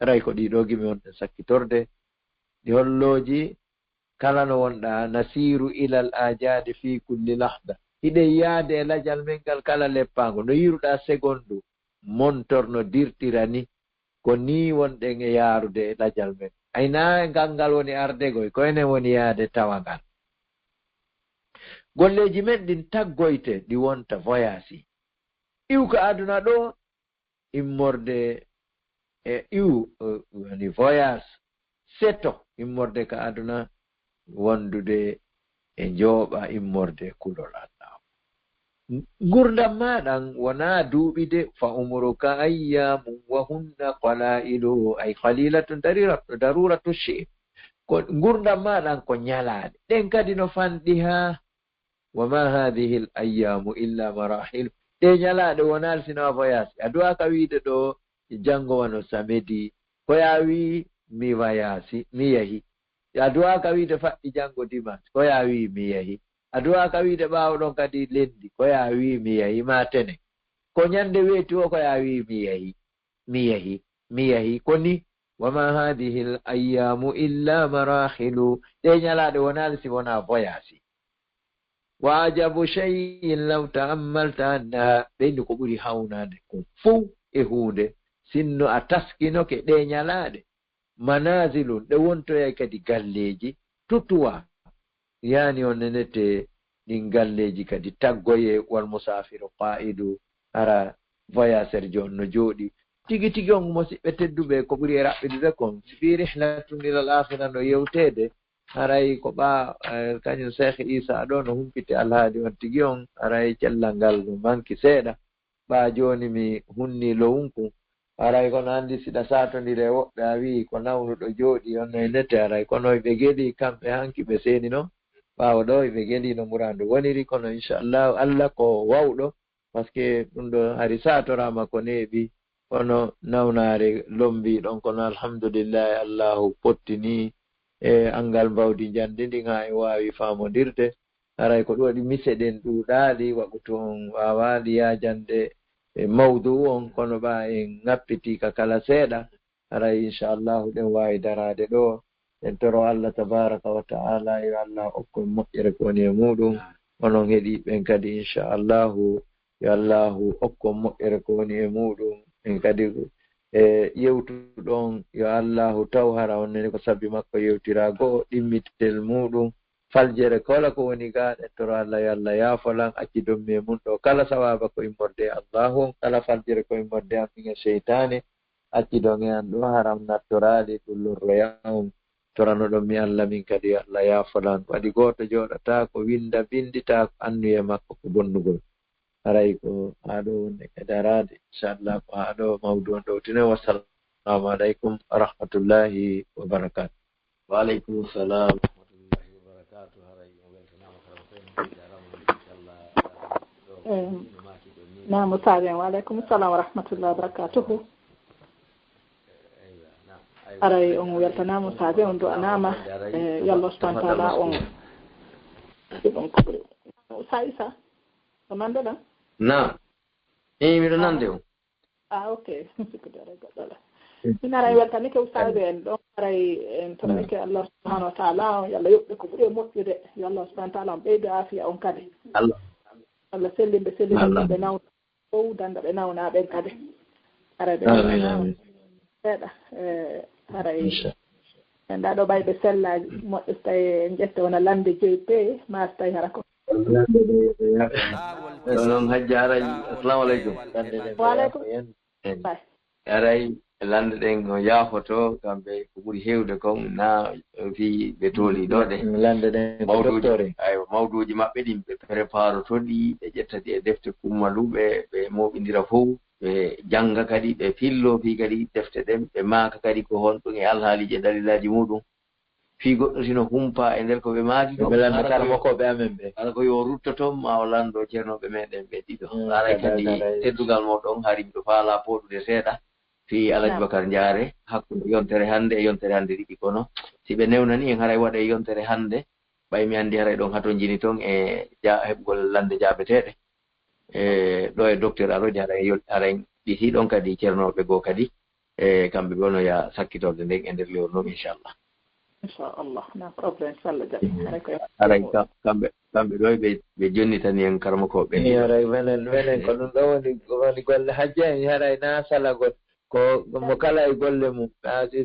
رأيكو دي دوغي ميون سكي تورد دي هولوجي كلا نوندا نسير إلى الآجاد في كل لحظة hiɗe yaade e lajal men ngal kala leppango no yiruɗa segondu montorno dirtirani ko ni wonɗen e yaarude e lajal men ayna ngal ngal woni ardegoy ko enen woni yaade tawa ngal golleji men ɗin taggoyte ɗi wonta voyage iw ko aduna ɗo immorde e iw woni voyage seto immorde ko aduna wondude e njooɓa immorde kulol Allah gurdam maɗan wona duuɓide fa umruka ayyamu wa hunna qalailu ay qalilatun daruratu shay ko gurdam maɗan ko ñalaɗe ɗen kadi no fanɗi ha wa ma hadhihi al ayyamu illa marahil ɗe ñalaɗe wonal sino voyage aduwa ka wiide ɗo janngo wano samedi ko ya wi mi voyage mi yahi aduwa ka wiide faɗɗi janngo dimanche ko ya wi mi yahi aduwa ka wiide ɓaawo ɗon kadi lendi ko ya wi mi yahi matene ko ñande weeti o ko ya wi mi yahi koni wama hadihi l ayyamu illa marahilu ɗe ñalaɗe wonali si wona voyage wa ajabu cheyin law ta'ammalta annaha ɓeyni ko ɓuri hawnade ko fof e hunde sinno a taskinoke ɗe ñalaɗe manazilun ɗe wontoyay kadi galleji tutuwa yani on nenete ɗin galleji kadi taggoye wal musafiru qa'idu ara voyageur jon no jooɗi tigi tigi on musidɓe tedduɓe ko ɓuri e raɓɓidude kon fi rihlatun ila al akhira no yewtede aray ko ɓa kañum cheikh isa ɗo no humpite alhaali on tigi on aray cellal ngal no manki seeɗa ɓa joni mi hunni lowunku aray kono andi siɗa satodire woɓɓe a wi ko nawnuɗo jooɗi on e nete aray kono ɓe geeli kamɓe hanki ɓe seeni noon ɓaawo ɗo ɓe geeli no murandu woniri kono inchallahu Allah ko wawɗo par ce que ɗum ɗo hari satorama ko neeɓi kono nawnare lombi ɗon kono alhamdulillahi allahu pottini e angal mbawdi jande ndin ha e wawi famodirde aray ko ɗum waɗi miseɗen ɗuɗaali waɗu toon wawali yajande e mawdu on kono ɓa en ŋappiti ka kala seeɗa aray inchallahu ɗen wawi darade ɗo en toro Allah tabaraka wa ta'ala yo Allah okko moƴƴere ko woni e muɗum onon heeɗi ɓen kadi inchallahu yo Allahu okko moƴƴere ko woni e muɗum en kadi e yewtuɗon yo Allahu taw hara onnene ko sabbi makko yewtirago ɗimmitel muɗum faljere kala ko woni ga en toro Allah yo Allah yaafolan acci dommi e mun ɗo kala sawaba ko immorde Allahu kala faljere ko immorde am ɗin e seytane acci ɗon e an ɗo haram nattorali ɗullorroyam torano ɗon mi Allah min kadi Allah yaafolan waɗi goto joɗata ko winda bindita ko annuye makko ko bonnugol aray ko haɗo wonde kadi arade inchallah ko haɗo mawdu on ɗowtine wassalamu aleykum wa rahmatullahi wa barakatuh. wa aleykum salam wa rahmatullahi wa barakatuh. haray o weltanama kala ko en inchallah naam ustaz wa aleykum salam wa rahmatullahi wa barakatuhu. aray on weltanama ustaz on du'anama yallah subhanahu wa ta'ala on ɗum ko Isa o nanɗoɗa na miɗo nande o ok sikkudeere goɗɗola min aray weltanike ustaz en ɗon aray en toranike Allah subhanahu wa ta'ala yallah yoɓɓe ko ɓuuri e moƴƴude yo Allah subhanahu wa ta'ala on ɓeydo afiya on kadi Allah sellimɓe sellimɓe nawna fof danda ɓe nawnaɓen kadi aray ɓe seeɗa aray nda ɗo ɓayɓe sellaji moƴƴo so tawi jette wona lande joyi pe ma so tawi hara ko noon hajji haray assalamu aleykum waleykum haray lande ɗen no yaafoto kamɓe ko ɓuri heewde kon na fi ɓe tooli ɗo ɗe lande ɗen docteur aywa mawduji maɓɓe ɗin ɓe prépare toɗi ɓe ƴettati e defte kummaluɓe ɓe moɓidira fof ɓe jannga kadi ɓe fillo fi kadi defte ɗen ɓe maaka kadi ko hon ɗum e alhaaliji e dalilaji muɗum fii goɗɗo sino humpa e nder ko ɓe maaki ɓe landakara makkoɓe amen ɓe ala ko yo ruttoto ma o lando ceernoɓe meɗen ɓe ɗiɗo aray kadi teddugal moɗon hari miɗo faala poɗude seeɗa fi Alaji Bakar Ndiare hakkude yontere hannde e yontere hannde ɗiɗi kono si ɓe newnani en haray waɗa e yontere hannde ɓay mi anndi haray ɗon hato jini toon e heɓgol lande jaabeteeɗe ɗo e docteur aroji haray ɗisi ɗon kadi ceernoɓe goo kadi kamɓe ɓe ono ya sakkitorde nden e nder lewru noon inchallah na probléme sallah jaɓi haray kamɓe ɗo ɓe jonnitani en karmakoɓe haray wenen ko ɗum ɗo woni golle hajja en haray na salagol ko mo kala e golle mum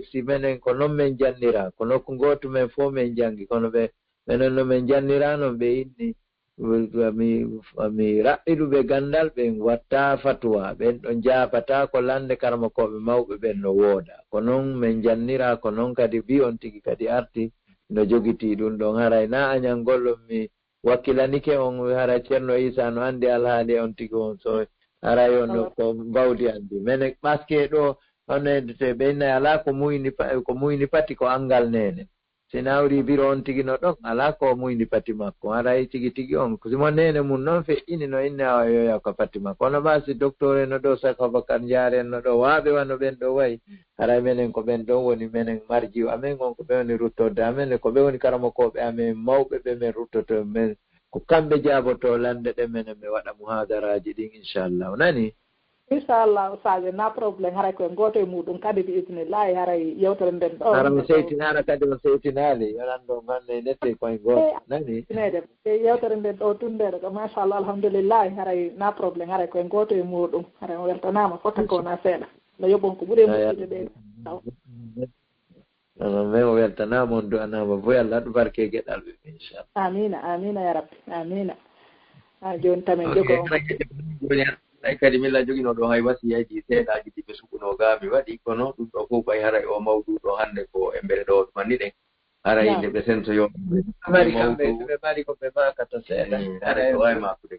si menen ko noon men janndira ko nokku gootu men fof men janngi kono ɓe menen no men janndira noon ɓe inni mi raɓɓiɗuɓe ganndal ɓen watta fatuwa ɓen ɗon jaabata ko lande karmakoɓe mawɓe ɓen no wooda ko noon men janndira ko noon kadi bi on tigi kadi arti no jogiti ɗum ɗon haray na añangollon mi wakkilanike on haray ceerno Isa no anndi alhaali on tigi on so haray on ko mbawdi anndi mene ɓaske ɗo onedete ɓennayi alaa ko muyni pati ko angal nene si nawri biro on tigi no ɗon alaa ko muyni pati makko haray tigi on simo nene mum noon feƴƴini no inne awa yoya ko pati makko ono ɓa si docteur en no ɗo Saka Bakar Ndiare en no ɗo waaɓe wano ɓen ɗo wayi haray menen ko ɓen ɗon woni menen marjiw amen on ko ɓe woni ruttorde amen ko ɓe woni karamakoɓe amen mawɓe ɓe men ruttoto men ko kamɓe jaaboto lande ɗe menen ɓe waɗa muhadaraji ɗin inchallah o nani inchallah Sadio na probléme haray koye gooto e muɗum kadi bi isnillahi haray yewtere nden ɗo hara mo seytinara kadi o seytinali yonan ɗo ganne nette koye gooto nani yewtere nden ɗo tundede ko machallah alhamdoulillahi haray na probléme haray koye gooto e muɗum haray mo weltanama fota kona seeɗa no yoɓon ko ɓuuri e muɗude ɗe non men o weltanama on du'anama boy Allah ɗo barke geɗal ɓe inchallah amina ya rabbi amina joni tamen jogo ay kadi milla jogino ɗo hay wasiyaji seeɗaji ɗi ɓe suɓuno ga mi waɗi kono ɗum ɗo fof ɓay haray o mawdu ɗo hannde ko e mbele ɗo ɗumanni ɗen haray nde ɓe sentoyo mari kamɓe ɓe mari ko ɓe makata seeɗa haray ko wawi makude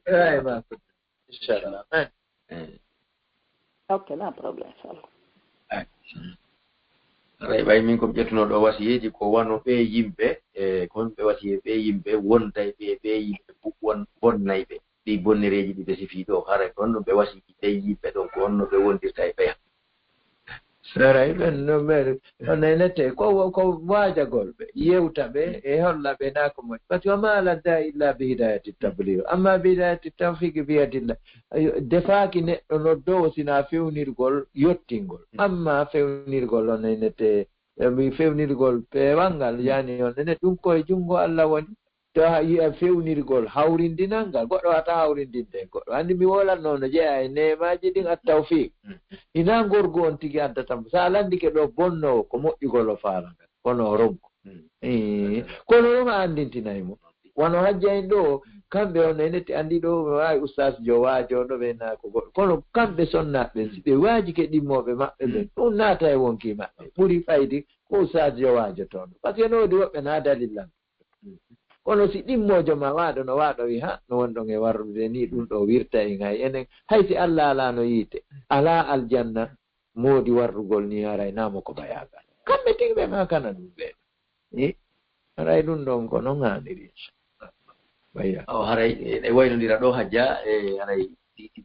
inchallah ok na probléme inchallah haray ɓay min komi ƴettuno ɗo wasiyeji ko wano ɓe yimɓe e kon ɓe wasiye ɓe yimɓe wonday ɓe yimɓe bonnay ɓe ɗi bonnereji ɗi ɓe sifi ɗo haray ko honno ɓe wasiji ɓe yimɓe ɗon ko honno ɓe wondirta e ɓeya saray ɓen no ɓe onenete ko waajagol ɓe yewta ɓe e holla ɓe na ko moƴ par ce que wama aladda illa bi hidayati tablir amma bi hidayati tawfiqi biyadillah defaaki neɗɗo no dow sina fewnirgol yottingol amma fewnirgol onenete mi fewnirgol peewangal yani onene ɗum koye junngo Allah woni to yiya fewnirgol hawrindinal goɗɗo wata hawrindinde goɗɗo andi mi wolanno no jeeya e nemaji ɗin at tawfiq ina gorgo on tigi addatan sa landike ɗo bonnowo ko moƴƴugol o farangal kono roggo kono ɗum a andintinaymo wono hajja en ɗo kamɓe on enete andi ɗo wawi oustaz jo waajo ɗo ɓe na ko goɗɗo kono kamɓe sonnaɓe si ɓe waaji ke ɗimmoɓe maɓɓe ɓen ɗum naata e wonki maɓɓe ɓuri faydi ko oustaz jo waajo toon par ce que no wodi woɓɓe na dalillan kono si ɗimmojo ma waaɗo no waaɗo wi ha no wonɗon e warrude ni ɗum ɗo wirta en hay enen hay si Allah ala no yiite ala aljanna moodi warrugol ni haray namo ko bayagal kamɓe tigi ɓe makana ɗum ɓe haray ɗum ɗon ko noon haniri baya o haray ɗe waynodira ɗo hajja e haray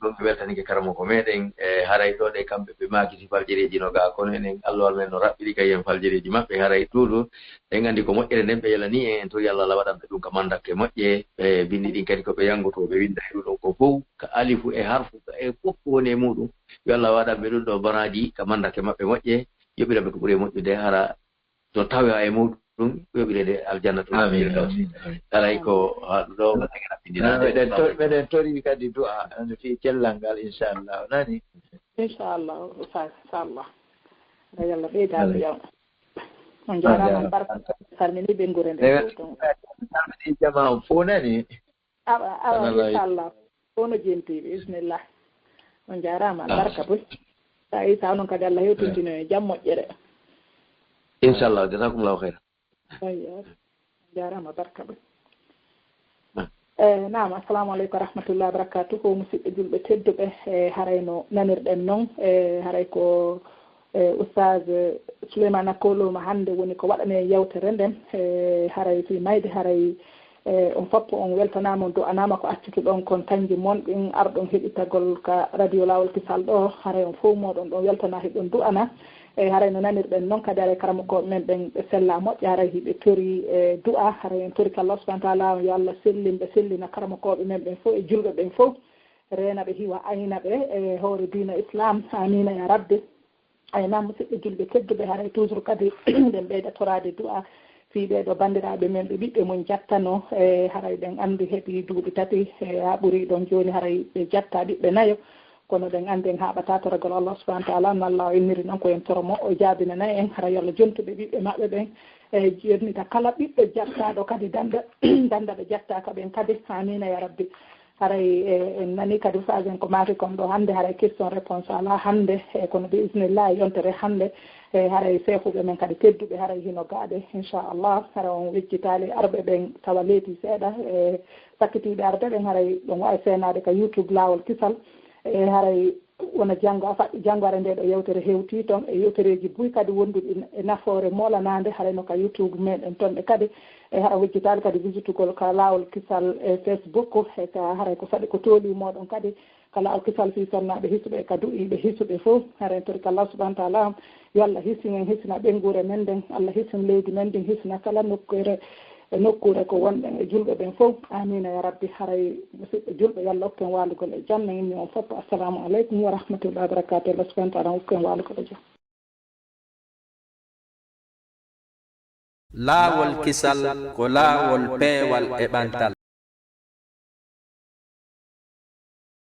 ɗon ɓe weltanike karamo ko meɗen e haray ɗo ɗe kamɓe ɓe makiti faljereji no ga kono enen allahwal men no raɓɓiɗi kay en faljereji maɓɓe haray toujours en andi ko moƴƴere nden ɓe yalani en tori Allah la waɗanɓe ɗum ka mandakke moƴƴe ɓe bindi ɗin kadi koɓe yangoto ɓe winda e ɗum ko fof ka alifu e harfu e fof woni e muɗum yo Allah waɗanɓe ɗum ɗo baraji ka mandakke maɓɓe moƴƴe yoɓiraɓe ko ɓuuri e moƴƴude hara to tawa e muɗum yoɓirede aljanna to haray ko haɗu ɗo meɗen tori kadi du'a no fi cellal ngal inchallah nani inchallah inchallah yo Allah ɓeydaɓe yawna on jarama barka salmini ɓe ngure nde ton salmini jama on fo nani awa inchallah fof no jentiɓe bismillah on jarama barka boy sa isa noon kadi Allah hewtintino e jam moƴƴere inchallah jazakumllahu khayra ayyo jarama barka boy naam assalamu aleykum wa rahmatullah wa barakatuhu musidɓe julɓe tedduɓe harayno nanirɗen noon haray ko Oustaz Souleymane Koloma hannde woni ko waɗane yewtere nden haray Fii Mayde haray on foppo on weltanama on do'anama ko accutu ɗon kon kanji monɗin arɗon heɗitagol ka radio Laawol Kisal ɗo haray on fof moɗon ɗon weltana heɗon du'ana haray no nanirɗen noon kadi haray karamokoɓe men ɓen ɓe sella moƴƴa haray hiɓe tori du'a haray en tori ko Allah subahana taala yo Allah sellimɓe sellina karamokoɓe men ɓen fof e julɓe ɓen fof rena ɓe hiwa ayna ɓe e hoore diina islam amina ya rabbi ayna musidɓe julɓe tedduɓe haray toujours kadi ɓen ɓeyda torade du'a fi ɓeɗo bandiraɓe men ɓe ɓiɓɓe mum jattano haray ɓen andi heeɓi duuɓi tati ha ɓuuri ɗon joni haray ɓe jatta ɓiɓɓe nayo kono ɗen andi en haɓata toragol Allah subahana taala no Allah o inniri noon koyen toromo o jaabinanayi en haray Allah jontuɓe ɓiɓɓe maɓɓe ɓen e jonnita kala ɓiɓɓe jattaɗo kadi danda ɓe jattaka ɓen kadi amina ya rabbi haray en nani kadi usage en ko maaki kon ɗo hannde haray question réponse ala hannde kono bi isnillahi yontere hannde haray seefuɓe men kadi tedduɓe haray hino gaaɗe inchallah hara on wejjitali arɓe ɓen tawa leeti seeɗa sakkitiɓe arde ɓen haray ɗon wawi seenade ka YouTube Laawol Kisal haray wona janngo a faɗɗi janngore nde ɗo yewtere hewti toon e yewtereji buy kadi wonduɗi e nafoore molanade haray no ka YouTube meɗen toon ɓe kadi hara wejjitali kadi visitugol ka Laawol Kisal e Facebook e ka haray ko saɗi ko tooli moɗon kadi ka Laawol Kisal fi sonnaɓe hisuɓe ka du'iɓe hisuɓe fof haray tori ka Allah subahana taala yo Allah hissinen hissina ɓengure men nden Allah hissin leydi men ndin hissina kala nokkure ko wonɗen e julɓe ɓen fof amina ya rabbi haray musidɓe julɓe yo Allah hokken walugol e jam inni on fof assalamu aleykum wa rahmatullahi wa barakatuh Allah subahana taala hokken walugol e jam Laawol Kisal ko laawol peewal e ɓantal